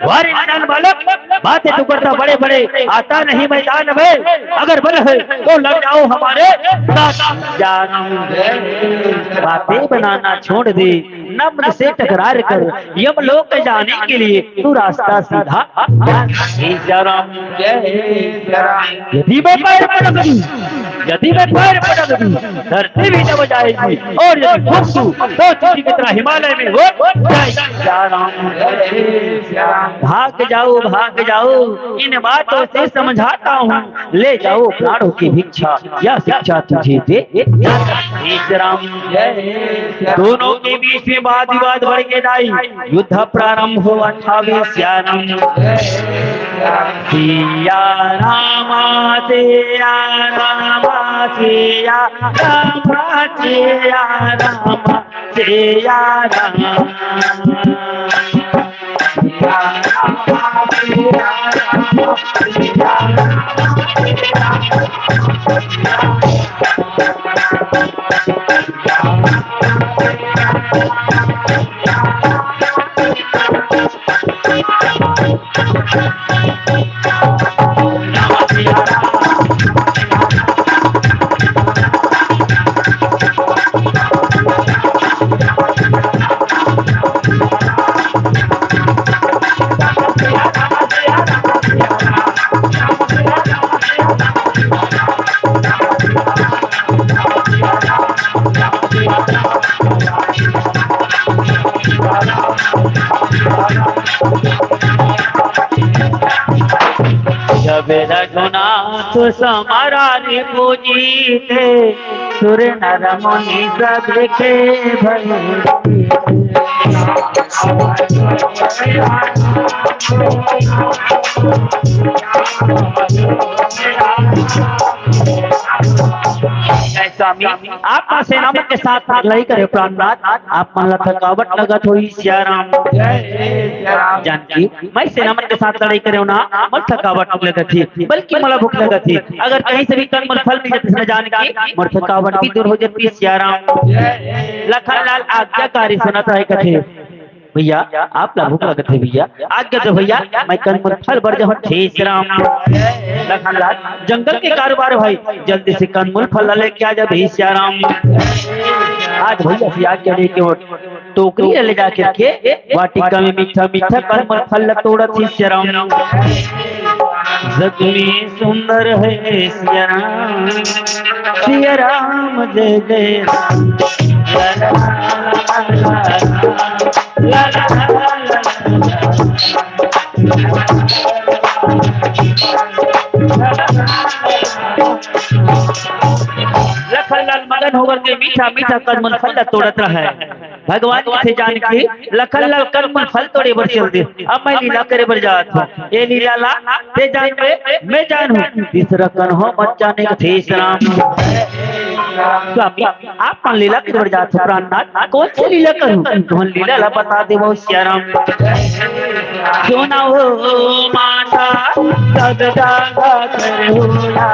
वारे मैदान बालक, बातें तो करता बड़े बड़े, आता नहीं मैदान में, अगर बल है तो लग जाओ हमारे बातें बनाना छोड़ दे, नम्र से टकरार कर यमलोक जाने के लिए तू रास्ता सीधा राम। यदि मैं पैर पटक दूं, यदि मैं पैर पटक दूं धरती भी दब जाएगी, और यदि घुस दूं तो तुझी की तरह हिमालय में हो भाग जाओ, भाग जाओ, इन बातों से समझाता हूँ, ले जाओ प्राणों की भिक्षा या शिक्षा तुझे दे राम। दोनों के बीच में वाद विवाद बढ़ के दाई युद्ध प्रारंभ हुआ 28 श्याम। सिया रामा सिया रामा सिया रामा सिया रामा सिया राम। जब रघुनाथ समारा रे पूजीते, सुर नर मुनि सब के भय। स्वामी आप सेनापति के साथ लड़ाई करे प्राणनाथ, आप मन थकावट लगत हुई श्याराम। जानकी मैं सेनापति के साथ लड़ाई करे ना मन थकावट लगत थी, बल्कि मला भूख लगत थी, अगर कहीं से भी कन फल मिल जाते जानकी मोर थकावट भी दूर हो जाती श्याराम। लखनलाल आज्ञाकारी सुनत है कथे भैया आप ला भूख लगत है भैया आज्ञा दो भैया मैं कंदमूल फल भर जाऊं हे श्री राम। लखनलाल जंगल के कारोबार भाई जल्दी से कंदमूल फल ले के आ जा हे श्री राम। आज भैया से आज्ञा दे के वो टोकरी ले जा करके वाटिका में मीठा मीठा कंदमूल फल तोड़त हे श्री राम। जग में सुंदर है श्री राम जय जय राम। ला ला लखनलाल मगन होकर के मीठा मीठा कंदमूल फल तोड़त रहा है। भगवान से जान के लखनलाल कंदमूल फल तोड़े बर चल दे। अब मैं लीला करे बर जात हूँ ये लीला ला ते जान पे मैं जानू तीसरा कन हो मत जाने का थे राम। स्वामी आप कौन लीला करे बर जात हो प्राणनाथ कौन सी लीला करूं तुम लीला ला बता दे वो श्याराम। क्यों ना हो माता सब जागा करूला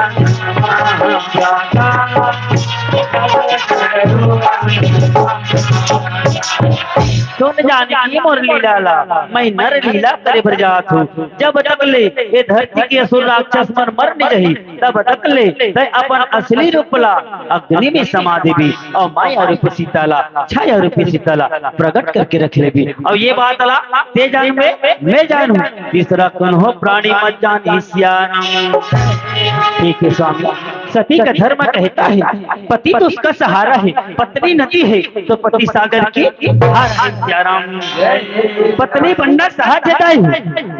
सुन जाने मोर लीला ला मैं नर लीला करे भर जात हूँ। जब तक ले ये धरती के असुर राक्षस मन मर नहीं रही तब तक ले अपन असली रूप ला अग्नि में समा देवी और माया रूप सीताला छाया रूप सीताला प्रकट करके रख लेवी। और ये बात ला ते जान में मैं जानू तीसरा कौन हो प्राणी मत जान श्याराम। ठीक है स्वामी सती का धर्म कहता है पति तो उसका सहारा है पत्नी नदी है तो पति सागर की धार है श्याराम। पत्नी बनना सहज है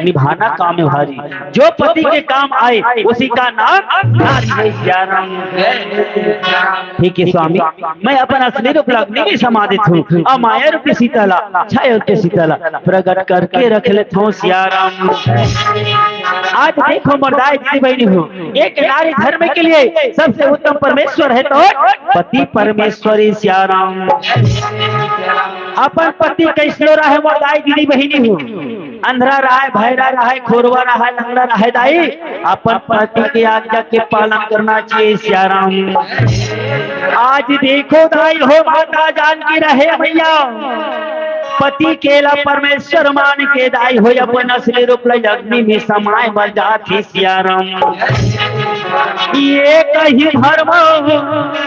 निभाना काम भारी जो पति के काम आए उसी का नाम नारी है श्याराम। ठीक है स्वामी मैं अपन असली रूप अग्नि में समाधित हूँ और माया रूप सीताला छाया रूप सीताला प्रकट करके रख लेता हूँ श्याराम। आज देखो मर्दाए दीदी बहनी हो एक नारी धर्म के लिए सबसे उत्तम परमेश्वर है तो पति परमेश्वरी श्याराम। अपन पति कैसलो रहा है मर्दाए दीदी बहनी हो अंधरा रहा है भैरा रहा है खोरवा रहा है लंगड़ा रहा है दाई अपन पति के आज्ञा के पालन करना चाहिए श्याराम। आज देखो दाई हो माता जान की रहे भैया पति केला परमेश्वर मान के दाई हो अपन असली रूप अग्नि में समाय मर जाती श्याराम। ये कही धर्म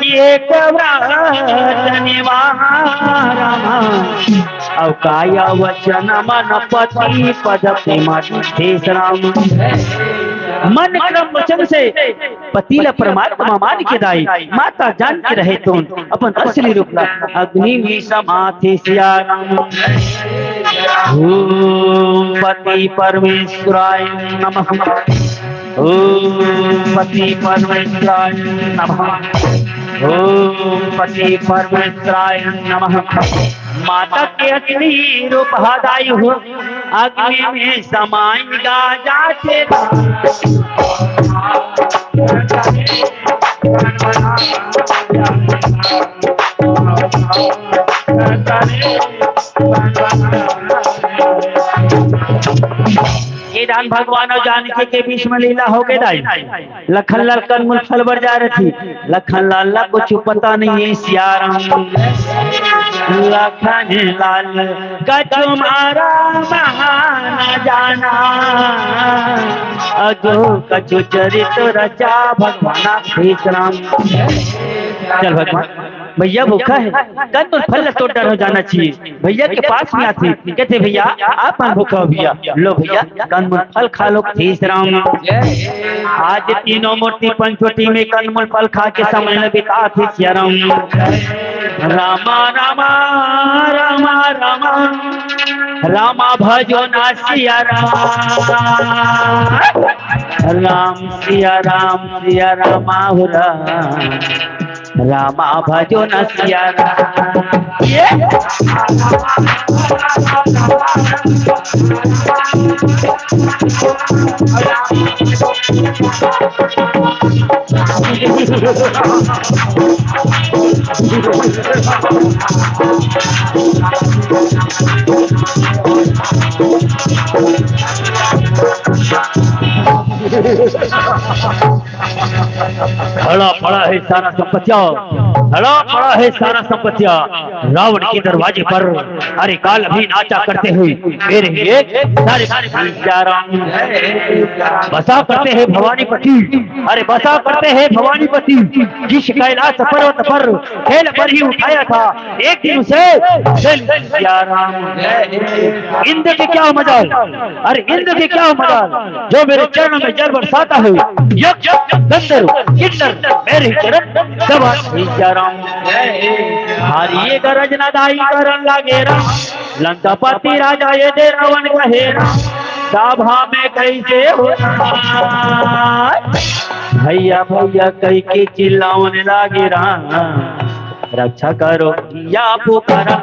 ये व्रत निवारण अवकाया वचन मन पति पद राम। मन क्रम वचन से पति ला परमात्मा मान के दाई माता जान के रहे तो अपन असली रूप अग्नि में समाथे श्याराम। ओम पति परमेश्वराय नमः ओम पति परमेश्वराय नमः ओम पति परमेश्वराय नमः। माता के अग्नि रूप हदाई हो अग्नि में समाएगा जाते ये दान भगवान और जानकी के बीच में लीला हो गई दाई लखनलाल कंदमूल फल बर जा रही थी लखनलाल ला कुछ पता नहीं है श्याराम। लखनलाल का तुम्हारा महान जाना अगो कछु चरित रचा भगवाना श्री राम। चल भगवान भैया भूखा है कंदमूल फल तो डर हो जाना चाहिए। भैया के पास में आती कहते भैया आप भूखा हो भैया लो भैया कंदमूल फल खा लो श्री राम। आज तीनों मूर्ति पंचवटी में कंदमूल फल खा के समय में बिता थी श्याराम। रामा रामा रामा रामा रामा भजो ना सिया राम सिया रामा हो रामा भजो न सिया खड़ा पड़ा है सारा सब बचाओ। लड़ा पड़ा है सारा संपत्तियां रावण के दरवाजे पर। अरे काल अभी नाचा करते हुए मेरे एक सारे सीताराम बसा करते हैं भवानीपति। अरे बसा करते हैं भवानीपति जिस कैलाश पर्वत पर खेल पर ही उठाया था एक दिन उसे सीताराम। इंद्र के क्या मजाल, अरे इंद्र के क्या मजाल जो मेरे चरणों में जल बरसाता है। यक्ष गंधर्व किन्नर मेरे चरण दबा सीताराम। हारिए गरज न दाई करन लागे राम लंकापति राजा ये दे रावण कहे राम सभा में कैसे हो भैया भैया कई के चिल्लाने लागे राम रक्षा करो या पुकारा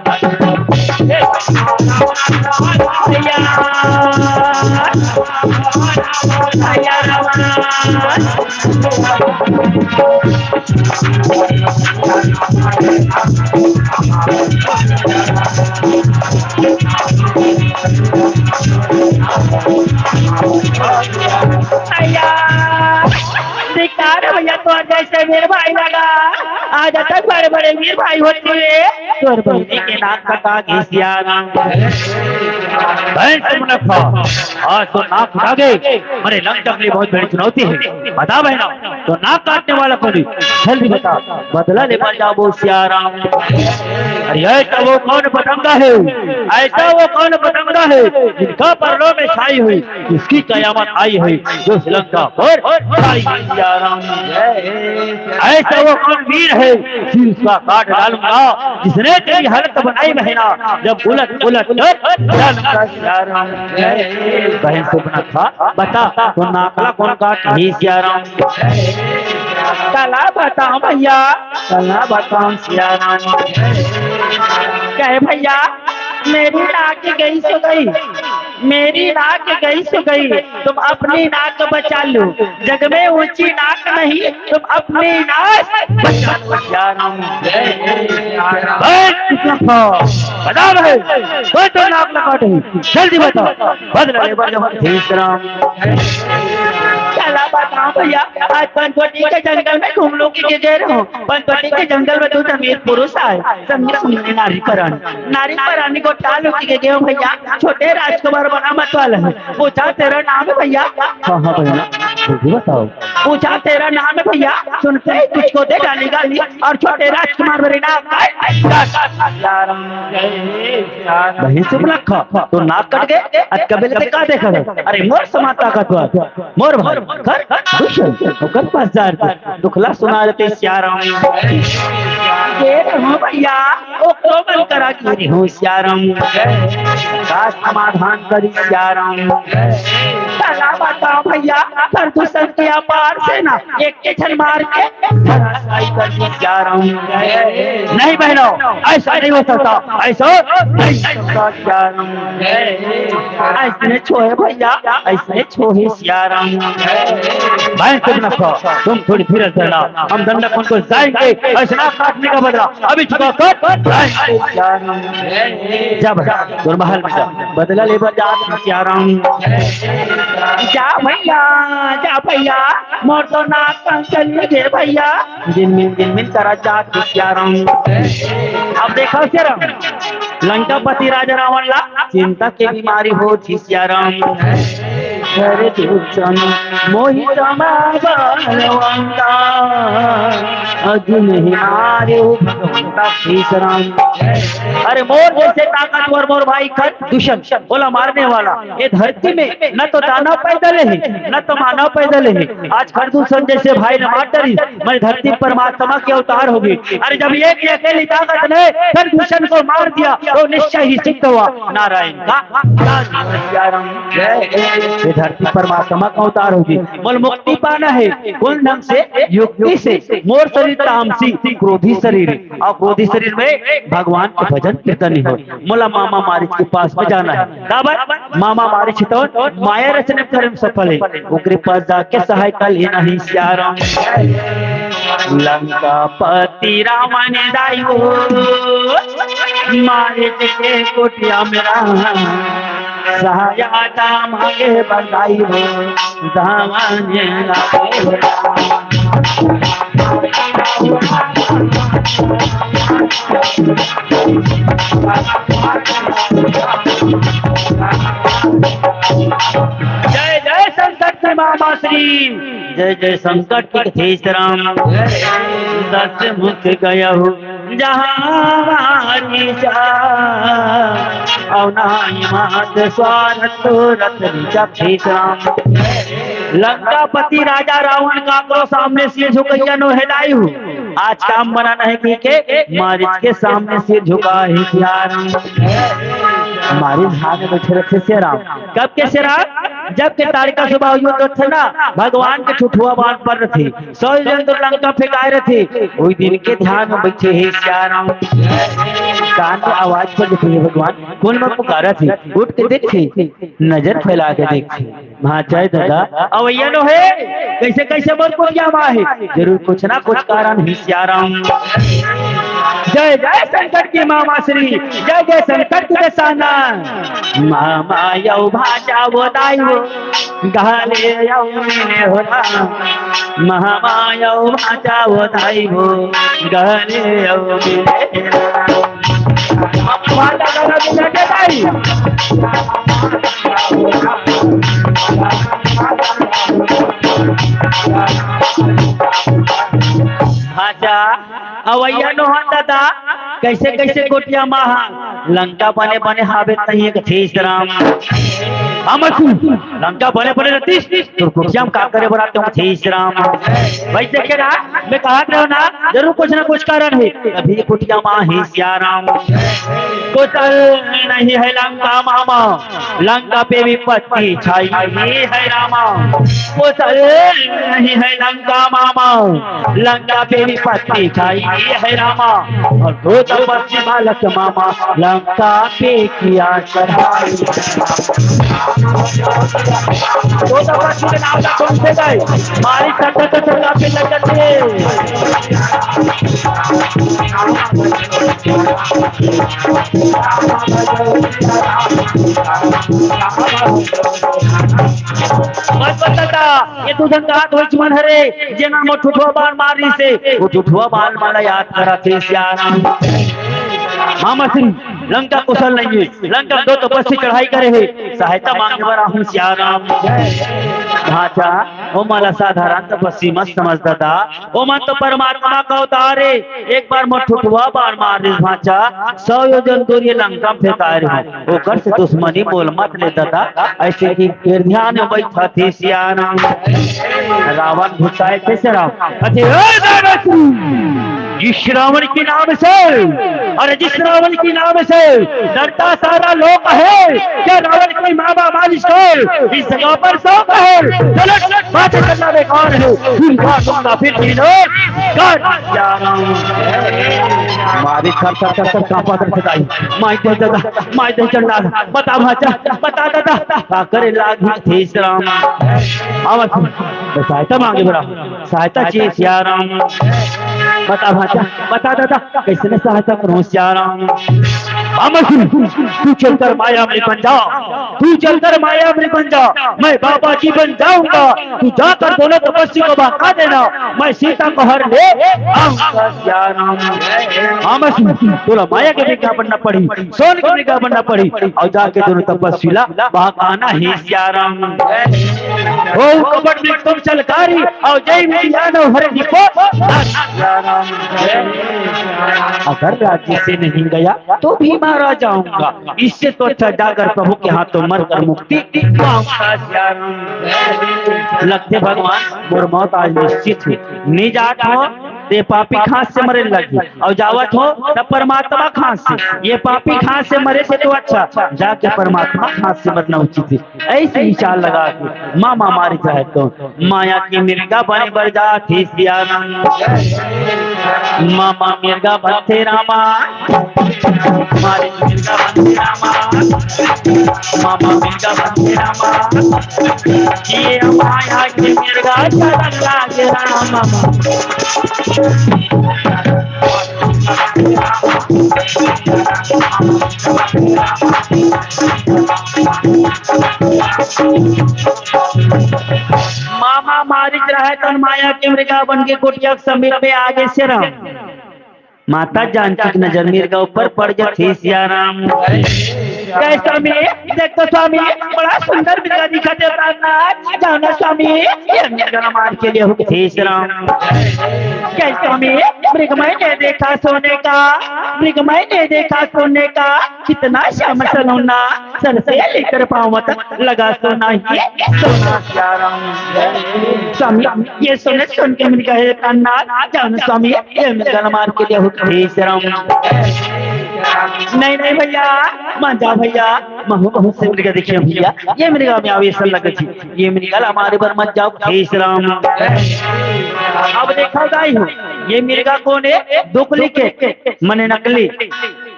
भैया तो जैसे वीर भाई लगा आज तक बड़े बड़े वीर भाई होते हुए तोर बहनी के नाक कटा घिसिया आज तो नाक उठा गए। अरे लंका के लिए बहुत बड़ी चुनौती है। बता बहना तो नाक काटने वाला कौन? जल्दी बता बदला ले जाओ सियाराम। अरे ऐसा वो कौन पतंगा है, ऐसा वो कौन पतंगा है जिनका परलों में छाई हुई इसकी कयामत आई है जो श्रीलंका पर सियाराम। ऐसा वो कौन वीर है जिसका काट डालूंगा जिसने तेरी हालत बनाई बहना जब उलट उलट बहन सुपना था बता तो नाकला कौन काट ही सियाराम। कला बताओ भैया कला बताओ सियाराम। कहे भैया मेरी नाक गई सो गई, मेरी नाक गई सो गई, तुम अपनी नाक बचा लो। जग में ऊंची नाक नहीं तुम अपनी नाक बचा लो। बता रहे कोई तो नाक लगा नहीं जल्दी बताओ बदला ले राम। चला बताओ भैया आज पंचवटी के जंगल में घूम लो की दे रहा हूँ। पंचवटी के जंगल में 2 अमीर पुरुष आए समझे नारी परानी को टाल के गए भैया छोटे राजकुमार बना मत वाला है। पूछा तेरा नाम है भैया? हाँ हाँ भैया बताओ। पूछा तेरा नाम है भैया? सुनते ही तुझको दे डाली गाली और छोटे राजकुमार मेरे नाम वही सुन रखा तो नाक कट गए कबिल से का देखा। अरे मोर समाता का तो मोर भाई घर घर पास जा दुखला सुना देते सियाराम। भैया ओ कोमल करा की हूँ सियाराम समाधान करी सियाराम। चला बताओ भैया प्रदूषण के अपार से ना एक के छन मार के सियाराम। नहीं बहनों ऐसा नहीं हो सकता, ऐसा नहीं सकता सियाराम। ऐसे छोहे भैया ऐसे छोहे सियाराम। तुम थोड़ी धीरज करना हम दंडक उनको जाएंगे ऐसा काटने का बदला अभी चुका कर जब दुर्महल में जा बदला ले सियाराम। जा भैया मोर तो नाक चल गए भैया दिन मिन करा जात सियाराम। अब देखो सियाराम लंकापति राजा रावण ला चिंता के बीमारी हो थी सियाराम। मोहि अरे मोर जैसे ताकतवर मोर भाई खर दुष्यंत बोला मारने वाला ये धरती में न तो दानव पैदल है न तो मानव पैदल है। आज खरदूषण जैसे भाई ने मार डरी मैं धरती परमात्मा के अवतार होगी। अरे जब एक अकेली ताकत ने खरदूषण को मार दिया तो निश्चय ही सिद्ध हुआ नारायण का धरती परमात्मा का अवतार होगी। बोल मुक्ति पाना है कौन ढंग से युक्ति से। मोर शरीर तामसी क्रोधी शरीर और क्रोधी शरीर में भगवान के भजन कीर्तन ही हो। मोला मामा मारिच के पास में जाना है। मामा मारिच तो माया रचने कर्म सफल है ओकरे पास जाके सहाय कल ही नहीं सियाराम। लंकापति रावण दाई मारिच के कोटिया मेरा सहायता मांगे बधाई हो दामन जय जय संकट के मामा श्री, जय जय संकट के कथेश राम। दस मुख गया हो जहाँ मात स्वार्थ रत कथेश राम। लंकापति राजा रावण का करो सामने सिर झुकैया नो हेलाई हूँ। आज काम बना नहीं के मारिच के सामने सिर झुका है प्यार। हमारे हाथ में बैठे रखे से राम। कब के से राम? जब के तारिका सुबह युद्ध थे ना, भगवान के छुठुआ बाण पर थे, 100 जन तो लंका फेंकाए रहे थे। वही दिन के ध्यान में बैठे हे श्याराम। कान में आवाज पर देखे भगवान कौन में पुकारा थे। उठ के देखे, नजर फैला के देखे, भाचाए दादा अवैया नो है। कैसे कैसे मत को क्या माँ है, जरूर कुछ ना कुछ कारण ही श्याराम। जय जय संकट की मामा श्री, जय जय संकट के दसाना। मामा यौ भाचा वो दाई हो गाले यौ ने हो राम। मामा यौ भाचा वो दाई हो गाले यौ ने माता गाना बिना के दाई। भाचा अवैया नो दादा कैसे कैसे गोटिया महा लंका बने बने हावे तही कथेश राम। लंका बने बने रतीश तो गोटिया का करे बनाते हूँ कथेश राम। भाई देखे ना मैं कहा रहा ना, जरूर कुछ ना कुछ कारण है। अभी गोटिया माँ ही श्याराम। कुशल नहीं है लंका मामा, लंका पे विपत्ति छाई है रामा। कुशल नहीं है लंका मामा, लंका पे विपत्ति छाई है रामा। और दो तपस्वी बालक मामा लंका पे किया चढ़ाई। दो तपस्वी के नाम का कौन से गए मारी सत्तर लंका पे लगते। ये तू जनता मन हरे जेना मो ठुठुआ बाण मारी से वो ठुठुआ बाण माला याद करा थे श्याराम। मामा श्री लंका कुशल नहीं है, लंका दो तपस्वी चढ़ाई करे है, सहायता मांगने वाला हूँ श्याराम। भाचा ओ माला साधारण तपस्वी मत समझता था, ओ मन तो परमात्मा का अवतार है। एक बार मत ठुठुआ बाण मार रही भाचा 100 योजन दूर ये लंका फेंका रहे हो। कर से दुश्मनी बोल मत लेता था, ऐसे की ध्यान में बैठा थी श्याराम। रावण घुसाए थे से राम जिस रावण के नाम से, अरे जिस रावण के नाम से डरता सारा लोग है, क्या रावण कोई मामा मालिश हो इस जगह पर शौक है। चलो बातें करना बेकार है, फिर हमारी थर कांपा कर सदाई मायते दादा मायते चंडा बता भाचा बता दादा का करे लागी थे राम। आवाज सहायता मांगे बड़ा सहायता चाहिए श्याराम। बता भाचा बता दादा कैसे मैं सहायता करूं श्याराम। तू चलकर माया में बन जा, तू चलकर माया में बन जा, मैं बाबा जी बन जाऊंगा। तू जाकर दोनों तपस्वी को बता देना, मैं सीता को हर ले आऊंगा श्याराम। बोला माया के विज्ञा बनना पड़ी, सोन के विज्ञा बनना पड़ी और जाके दोनों तपस्वी ला बहाना है श्याराम। ओ कपट में तुम चलकारी और जय में यादव हरे निको। अगर राज्य से नहीं गया तो भी मारा जाऊंगा, इससे तो अच्छा जाकर प्रभु के हाथों मरकर मुक्ति पाऊंगा श्याराम। लगते भगवान मोर मौत आज निश्चित है, नहीं जाट हो ये पापी खांस से मरे लगी और जावत हो तब परमात्मा खांस से। ये पापी खांस से मरे से तो अच्छा जाके परमात्मा खांस से मरना उचित है। ऐसे ही चाल लगा के मामा मारी चाहे तो माया की मिर्गा बने बढ़ जाती श्याराम। मामा मिर्गा बनते रामा, हमारे मिर्गा बनते रामा, मामा मिर्गा बनते रामा। ये माया की मिर्गा चलन लागे रामा। मामा मारिच रहे तन माया के मृगा बन के कुटिया समीर में आगे से राम माता जानकी की नजर मीर का ऊपर पड़ जाती सियाराम। जय स्वामी, देखो स्वामी बड़ा सुंदर मृगा दिखा देता ना जाना स्वामी ये मृगा मार के लिए हुक्म थे राम। जय स्वामी, मृगमय ने देखा सोने का, मृगमय ने देखा सोने का, कितना श्याम सलोना सर से लेकर पाँव तक लगा सोना ही सोना सियाराम। स्वामी ये सुन के मृगा है कान्ना जाना स्वामी ये मृगा मार के लिए हुक्म राम। नहीं नहीं भैया मान जा भैया, महू बहुत से मृगा देखिए भैया ये मृगा में आवेश लगे थी, ये मृगा हमारे पर मत जाओ हेस राम। अब देखा जाए ये मृगा कौन है? डुप्लीकेट मने नकली।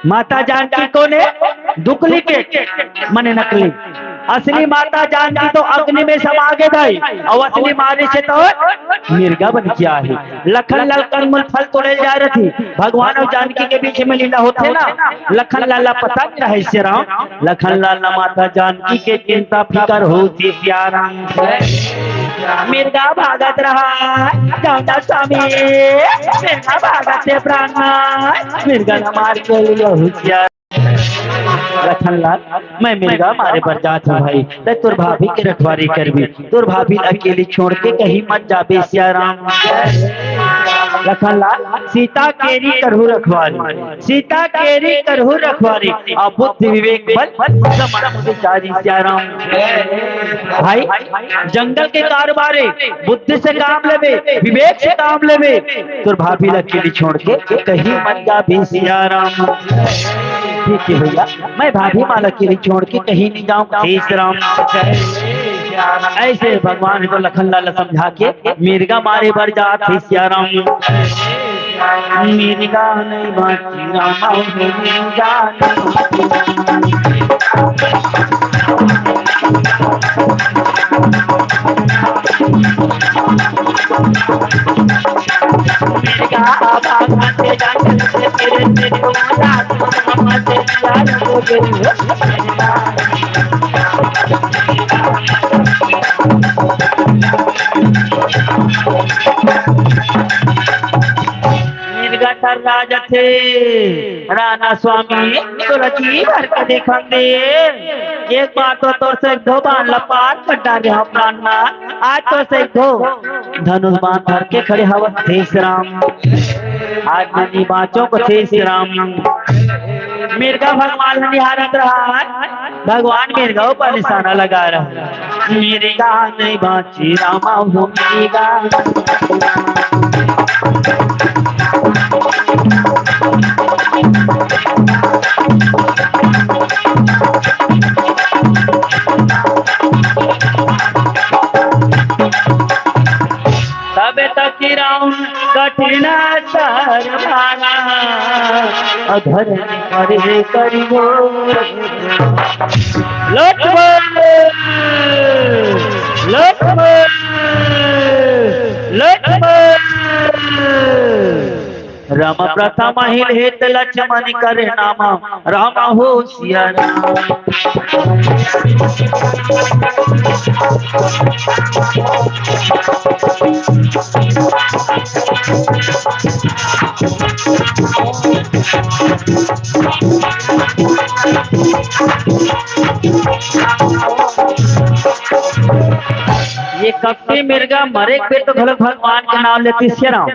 माता जानकी कौन है? डुप्लीकेट मने नकली। असली माता जानकी तो अग्नि में समा के गई और असली मारे से तो मिर्गा बन किया है। लखन लाल कलमुल फल तोड़े जा रही थी, भगवान और जानकी के बीच में लीला होते ना। लखन लाला पता नहीं रहे से राम, लखन लाला माता जानकी के चिंता फिकर होती प्यारा। मिर्गा भागत रहा जाना स्वामी, मिर्गा भागत से प्राण मिर्गा मार के लिए होशियार। लखनलाल मैं मिर्गा मारे पर जात हूँ भाई, तुर भाभी के रखवारी कर भी, तुर भाभी अकेली छोड़ के कहीं मत जा सियाराम। लखनलाल सीता केरी करहु रखवारी, सीता केरी करहु रखवारी, अब बुद्धि विवेक बल सियाराम। भाई जंगल के कारोबारे बुद्धि से काम लेवे, विवेक से काम लेवे, तुर भाभी अकेली छोड़ के कहीं मत जा सियाराम। ठीक है भैया मैं भाभी माला के लिए छोड़ के कहीं नहीं जाऊँ राम। ऐसे भगवान को लखनलाल समझा के मिर्गा मारे बर जात सियाराम। मिर्गा नहीं बाकी रामा मिर्गा राजा थे राणा स्वामी तो रची भर के देखा दे। एक बार तो तोर से दो बार लपाट कटा रहा प्राणना, आज तो से दो धनुष बाण भर के खड़े हवा थे राम। आज मनी बाचों को थे राम। मिर्गा भगवान निहारत रहा, भगवान मिर्गा पर निशाना लगा रहा। मिर्गा नहीं बाची रामा हो मिर्गा। तबे तक राउन कठिन शर्माना अधर करे करियो लक्ष्मण लक्ष्मण लक्ष्मण। राम प्रथम हिल हेत लक्ष्मण करे नामा रामा हो सिया राम। ये कपटी मिर्गा मरे पेड़ तो घलोक भगवान के नाम लेती श्याम,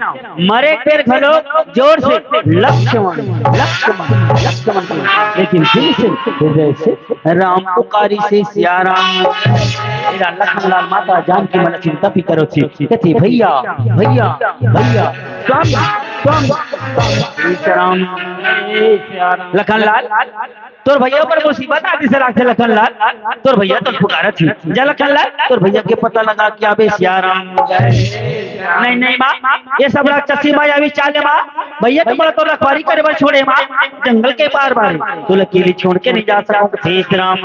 मरे पेड़ घलोक जोर से लक्ष्मण लक्ष्मण लक्ष्मण, लेकिन दिल से हृदय से राम पुकारी से सियाराम। मेरा लखनलाल माता जानकी मन चिंता भी करो थी कहती भैया भैया भैया स्वामी स्वामी राम। लखनलाल तोर भैया पर मुसीबत आती से राखे। लखनलाल तोर भैया तो पुकारा थी जा लखनलाल तोर भैया के पता लगा क्या बे सियाराम। नहीं नहीं माँ ये सब राक्षसी माँ अभी चाले माँ, भैया तुम्हारा तो रखवारी करे बल छोड़े माँ, जंगल के पार बारे तो अकेली छोड़ के नहीं जा सकूं राम।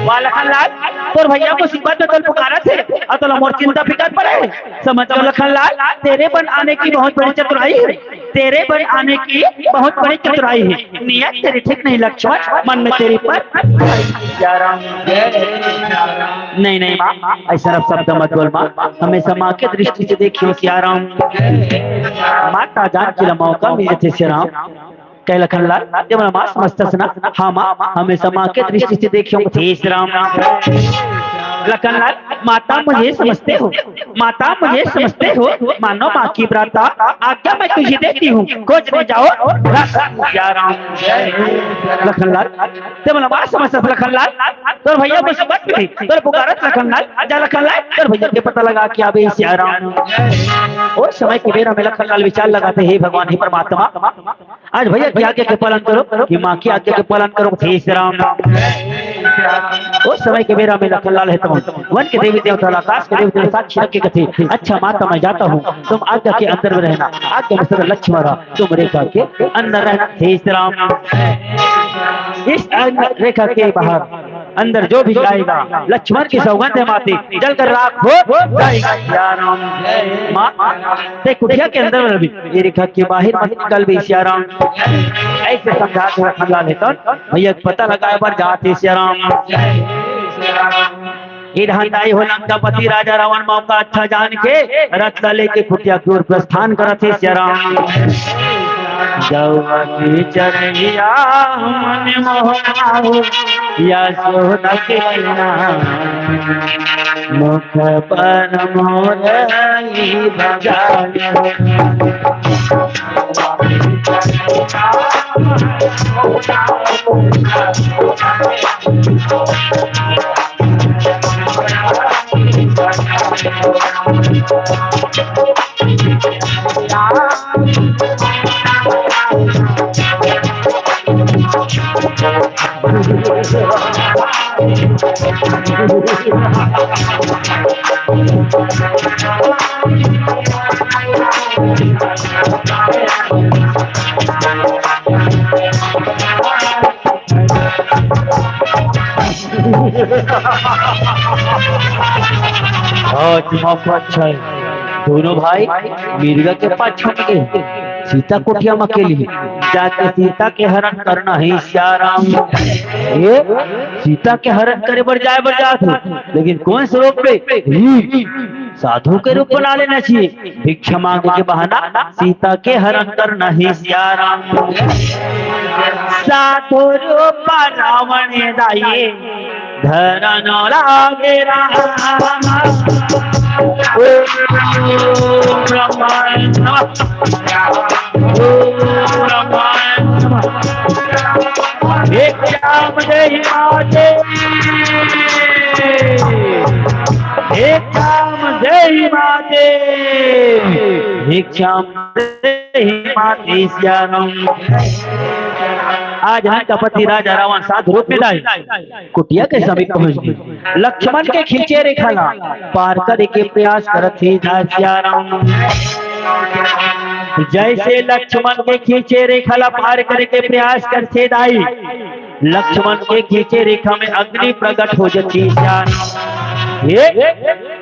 वाह लखनलाल तोर भैया मुसीबत में तो पुकारा थे और तो मोर चिंता फिकर पड़े। समझो लखनलाल तेरे बन आने की बहुत बड़ी चतुराई है, तेरे बन आने की बहुत बड़ी चतुराई है। नियत तेरी ठीक नहीं लक्ष्मण, मन में तेरी पर नहीं नहीं माँ, ऐसा अब शब्द मत बोल माँ, हमेशा माँ के दृष्टि से देखियो सिया राम। माता जान की मौका मिले थे श्री राम, कह लखन लाल जब माँ समझता ना, हाँ माँ हमेशा माँ के दृष्टि से देखियो थे श्री राम। लखन लाल माता मुझे समझते हो, माता मुझे समझते हो, मानो माँ की प्रार्थना आज्ञा मैं तुझे देती हूँ, खोजने जाओ सिया राम। लखन लाल जब माँ समझता लखन लाल तो भैया मुसीबत में तो पुकारत लखन लाल, जा लखन लाल तो भैया के पता लगा कि अबे सिया राम। उस समय के बेरा में लखन लाल विचार लगाते, हे भगवान हे परमात्मा, आज भैया की आज्ञा के पालन करो, कि माँ की आज्ञा के पालन करो थे श्री राम। उस समय के बेरा में लखन लाल है तो वन के देवी देवता आकाश के देवी देवता साक्षी रख के कथे, अच्छा माता मैं जाता हूँ, तुम आज्ञा के अंदर में रहना, आज्ञा में सदा लक्ष्मण तुम रेखा के अंदर रहना थे श्री राम। इस रेखा के बाहर अंदर जो भी जाएगा लक्ष्मण की सौगंध है माते जलकर राख हो जाएगा सिया राम। माँ ते कुटिया के अंदर में भी ये रेखा के बाहर मत निकल भी सिया राम, ऐसे समझा के रखन लाल है तो भैया पता लगा बार जाते सिया राम। इधर हो लंकापति राजा रावण मौका अच्छा जान के रथ लेके कुटिया की ओर प्रस्थान करते सिया राम। जौवती चरहिया मन मोहनाओ यशोदा के मुख पर मोरली बजायो। मौका अच्छा है, दोनों भाई मिर्गा के पास छुप गए, सीता कुटिया में अकेली जाके सीता के हरण करना है सिया राम। ये सीता के हरण करे बर जात हो, लेकिन कौन से रूप में? साधु के रूप बना लेना चाहिए, भिक्षा मांगने के बहाना सीता के हरण करना है सिया राम। साधु रूप रावण दाये धरण लागे एक राम जय माते, एक राम जय माते, एक श्याम जय माते सिया राम। आज लंकापति राजा रावण साधु रूप में लाए कुटिया के समीप पहुंच गए, लक्ष्मण के खींचे रेखा पार करे के प्रयास करते सिया राम। जैसे लक्ष्मण के खींचे रेखा पार करे के प्रयास करते दाई, लक्ष्मण के खींचे रेखा में अग्नि प्रकट हो जाती सिया राम। ये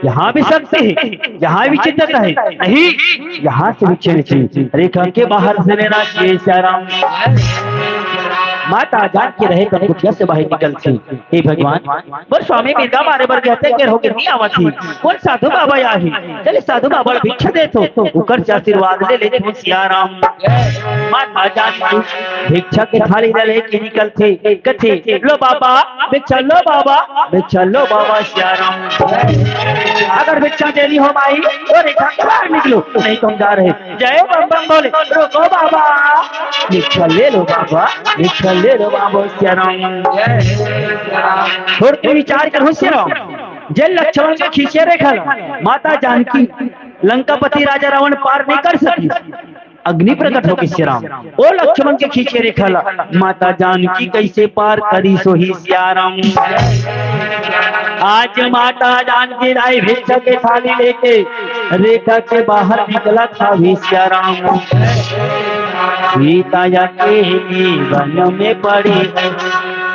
यहाँ भी सकते हैं, यहाँ भी चिंता है नहीं, यहाँ से भी रेखा के बाहर से लेना चाहिए सिया राम। माता जान के रहे तब कुटिया से बाहर निकलती, हे भगवान बर स्वामी मिर्गा मारे बर कहते के होके नहीं आवती, कौन साधु बाबा आही, चले साधु बाबा भिक्षा दे तो उकर से आशीर्वाद ले ले सिया राम। माता जान भिक्षा के थाली लेके निकलते, कथे लो बाबा भिक्षा, लो बाबा भिक्षा, लो बाबा सिया राम। अगर भिक्षा देनी हो माई तो रेखा के बाहर निकलो, नहीं तुम जा रहे जय बम बम बोले, रुको बाबा भिक्षा ले लो बाबा, भिक्षा ले लो बाबा सिया राम। थोड़े विचार कर सिया राम, जय लक्ष्मण के खींचे रेखा माता जानकी लंकापति राजा रावण पार नहीं कर सकी, अग्नि प्रकट होगी सिया राम। ओ लक्ष्मण के खींचे रेखा माता जानकी कैसे पार करी सो ही सिया राम। आज माता जानकी लाई भिक्षा के थाली लेके रेखा के बाहर निकला था भी सिया राम। सीता के वन में पड़ी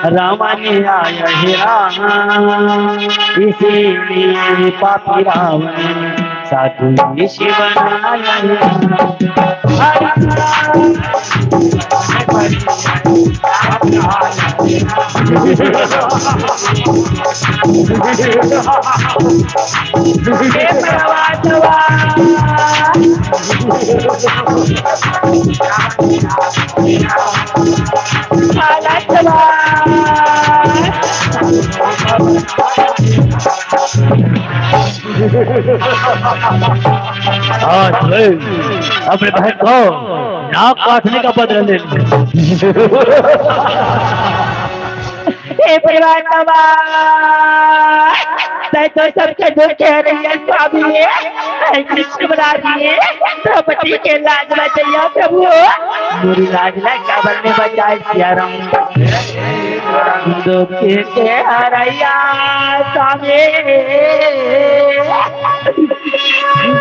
रामा ने आया है राम, इसीलिए पापी रावण साधु शिव बनाया है। हे प्रवासवा पालाचवा अपने बहन को नाक काटने का बदला ले ले। हे प्रवासवा तो सबके दुख कह रही है स्वामी कृष्ण बना दिए द्रौपदी के लाज बचाइए प्रभु मेरी लाज ला काबर में बचाए सिया राम दुख के हरैया स्वामी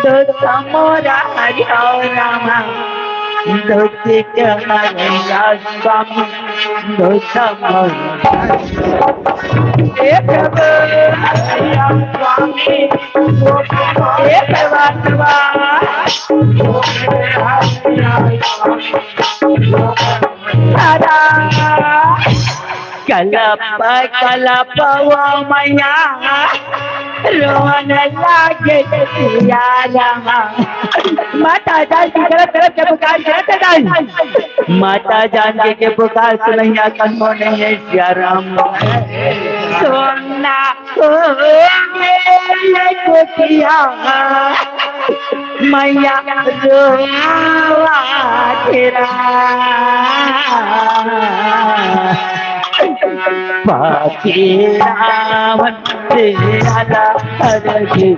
दुख मोरा हरिया रामा दुख के हरैया स्वामी दुख मोरा हे प्रभु हरैया स्वामी हे परमात्मा कलप कलप वो मैया रोवन लागे सिया रामा माता जान की तरफ तरफ के पुकार करते जाए माता जान के पुकार सुनैया कन्हो नहीं है सिया राम सोना को मेरे कुटिया मैया रोवा तेरा पापी रावण तेरा हर जी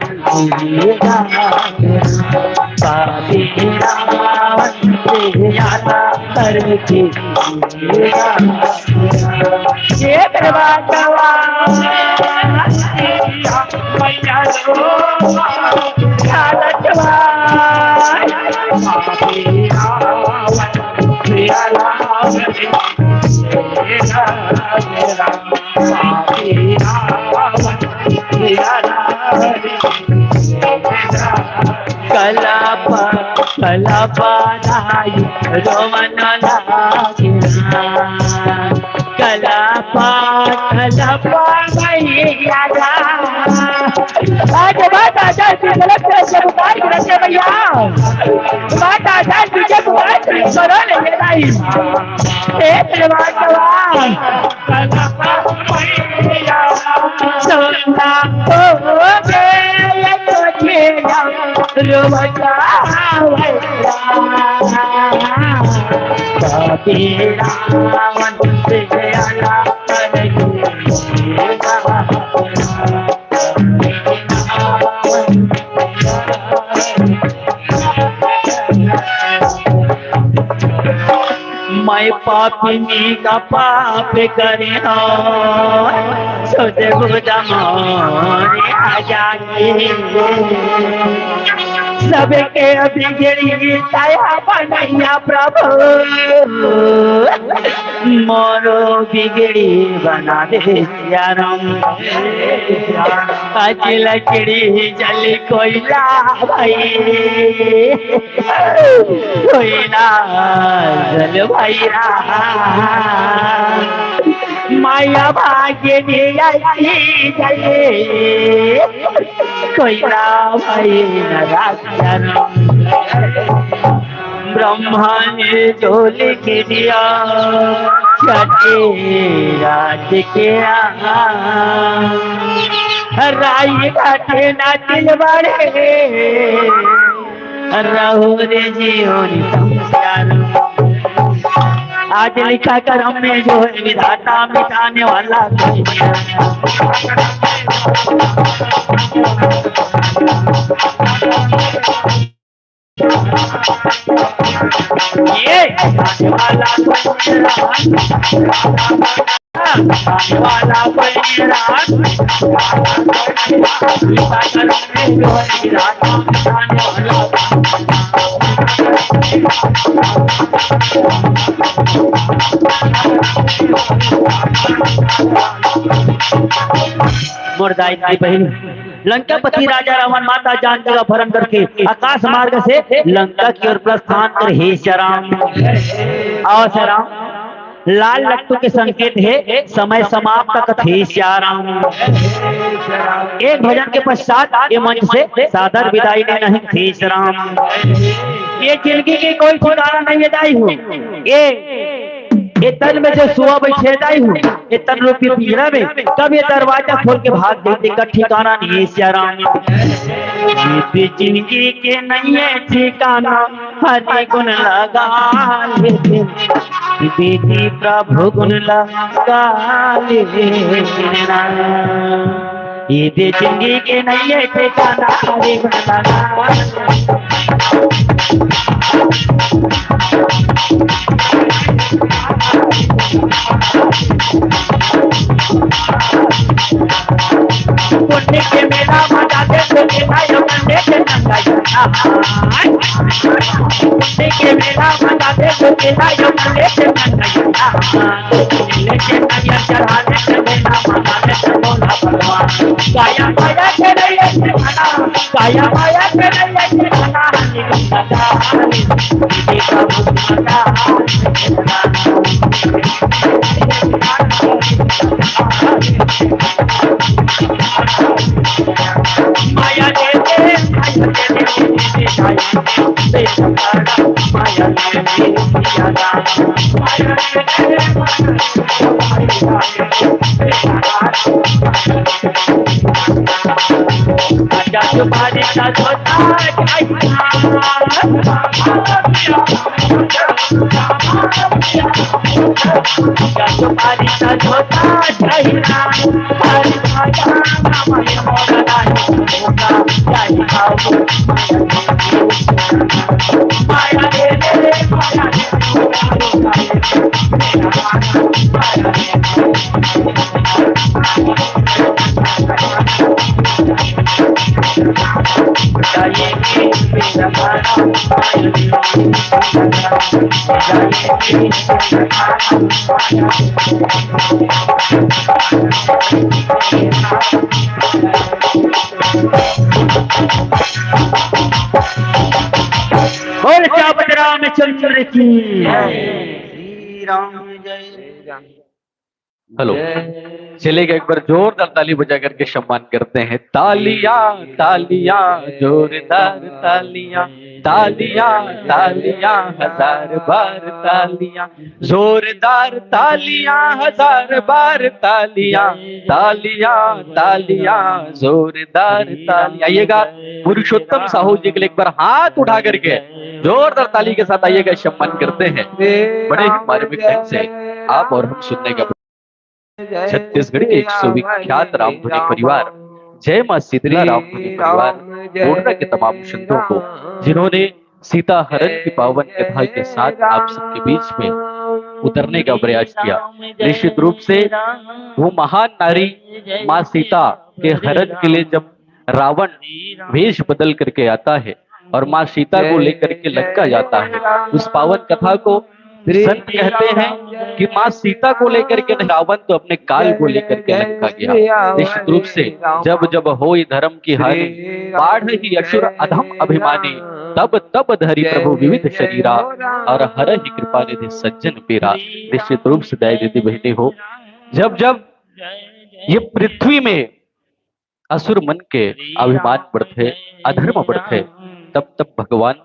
पापी रावण तेरा हर जी ये करवा मैया रोवा लालचवा पापी रावण तेरा कलाप कलाप नायु रोमन लागिना कलाप कलाप मैया आज माता जान की गलत से पुकार करते भैया माता जान की जब पुकार करो ले नहीं एक जवान कलाप मैया सोना हो गए तुझे रोमचा तेरा मन से आला मैं पापिनी का पाप करे सोचे बुझा मोरे आजादी सबके बिगड़ी दया बनैया प्रभु मोरो बिगड़ी बना दे सिया राम आज लकड़ी जल कोयला भाई कोयला जल भैया माया भाग्य आई जले कोयला भाई नारायण ब्रह्मा ने जो लिख दिया छठे रात के राई घाटे ना दिल बड़े रहो रे जीवन संसार आज लिखा करम में जो है विधाता मिटाने वाला कोई ये वाला वाला मुर्दाई की बहन लंकापति राजा रावण माता जान का अपहरण करके आकाश मार्ग से लंका की ओर प्रस्थान कर हे श्याम आओ श्याम लाल लट्टू के संकेत है समय समाप्त कथे श्याराम। एक भजन के पश्चात ये मंच से सादर विदाई ने नहीं थे श्याराम। ये जिंदगी की कोई ठिकाना नहीं दाई हूँ, ये तन में जो सुआ बैठे दाई हूँ, ये तन रूपी पिंजरा में कब ये दरवाजा खोल के भाग देते का ठिकाना नहीं श्याराम। ये जिंदगी के नहीं है ठिकाना, हरि गुण लगा लेते बेटी प्रभु गुण लगा लेना। ये जिंदगी के नहीं है ठिकाना, हरि गुण लगा। पुण्य के मेला मनाते पुण्य के नंगा पुण्य के मेला मनाते पुण्य के नंगा नैया चढ़ाने से मेला मनाने से बोला भगवान। काया माया के नहीं काया माया के नहीं माया तुम्हारी बोल रामचंद्र की श्री राम जय। हेलो, चलेगा एक बार जोरदार ताली बजा करके सम्मान करते हैं। तालियां तालियां जोरदार तालियां, तालियां तालियां हजार बार तालियां, जोरदार तालियां हजार बार तालियां, तालियां तालियां जोरदार तालियां। आइएगा पुरुषोत्तम साहू जी के लिए एक बार हाथ उठा करके जोरदार ताली के साथ आइएगा, सम्मान करते हैं। बड़े ही मार्मिक ढंग से आप और हम सुनने का छत्तीसगढ़ के एक सुविख्यात रामधुनी परिवार जय मां शीतला रामधुनी परिवार बोर्डा के तमाम संतों को, जिन्होंने सीता हरण की पावन कथा के साथ आप सबके बीच में उतरने का प्रयास किया। निश्चित रूप से वो महान नारी मां सीता के हरण के लिए जब रावण वेश बदल करके आता है और मां सीता को लेकर के लंका जाता है, उस पावन कथा को संत कहते हैं कि मां सीता को लेकर के रावण तो अपने काल को लेकर के लंका गया। निश्चित रूप से जब जब होई धर्म की हानि, बाढ़ ही असुर अधम अभिमानी, तब तब धरी प्रभु विविध शरीरा, और हर ही कृपा निधि सज्जन पीरा। निश्चित रूप से दया दीदी बहने हो, जब जब ये पृथ्वी में असुर मन के अभिमान बढ़ते, अधर्म बढ़ते, तब तब भगवान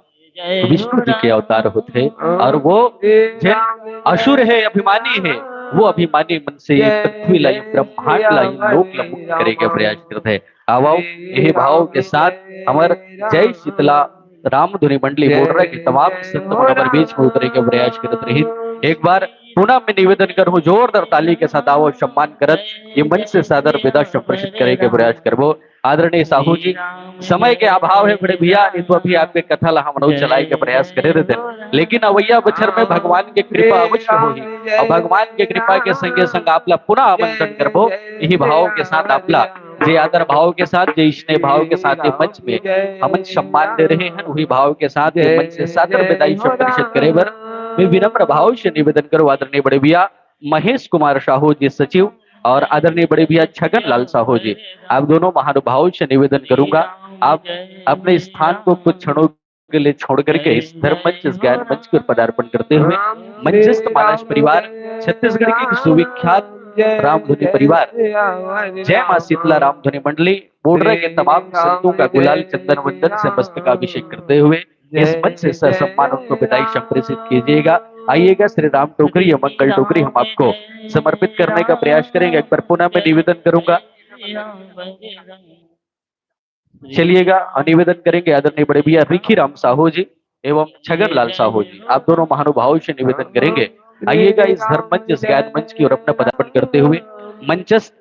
विष्णु जी के अवतार होते, और वो जन असुर है, अभिमानी है, वो अभिमानी मन से ये पृथ्वी लाई, ब्रह्मांड लाई, लोक ला मुक्त करे के प्रयास करते हैं। आओ यही भाव के साथ हमारे जय शीतला रामधुनी मंडली बोर्डर के तमाम संत हमारे बीच में उतरे के प्रयास करते रहे। एक बार पुनः मैं निवेदन करूं, जोरदार ताली के साथ आओ सम्मान करत ये मंच से सादर विदा संप्रेषित करे के प्रयास करबो। आदरणीय साहू जी, समय के अभाव है बड़े भैया, नहीं तो अभी आपके कथा ला हम चलाए के प्रयास करे रहते, लेकिन अवैया बछर में भगवान के कृपा अवश्य होगी, और भगवान के कृपा के संगे संग आपला पुनः आमंत्रण करबो। यही भाव के साथ आपला जे आदर भाव के साथ, जे स्नेह भाव के साथ ये मंच में हम सम्मान दे रहे हैं, वही भाव के साथ ये मंच से सादर विदाई संप्रेषित करे बर मैं विनम्र भाव से निवेदन करूं। आदरणीय बड़े भैया महेश कुमार साहू जी सचिव और आदरणीय बड़े भैया छगन लाल साहू जी, आप दोनों महानुभावों से निवेदन करूंगा, आप अपने स्थान को कुछ क्षणों के लिए छोड़ करके इस धर्म मंच, इस ज्ञान मंच पर पदार्पण करते हुए मंचस्थ मानस परिवार, छत्तीसगढ़ की सुविख्यात रामधुनी परिवार, जय मां शीतला रामधुनी मंडली बोडरा के तमाम संतों का गुलाल चंदन वंदन से मस्तकाभिषेक करते हुए इस मंच से सम्मान उनको विदाई संप्रेषित कीजिएगा। आइएगा श्री राम टोकरी या मंगल टोकरी हम आपको समर्पित करने का प्रयास करेंगे। एक बार पुनः मैं निवेदन करूंगा, चलिएगा और निवेदन करेंगे आदरणीय बड़े भैया रिखी राम साहू जी एवं छगन लाल साहू जी, आप दोनों महानुभावों से निवेदन करेंगे। आइएगा इस धर्म मंच, इस ज्ञान मंच की ओर अपना पदार्पण करते हुए मंचस्थ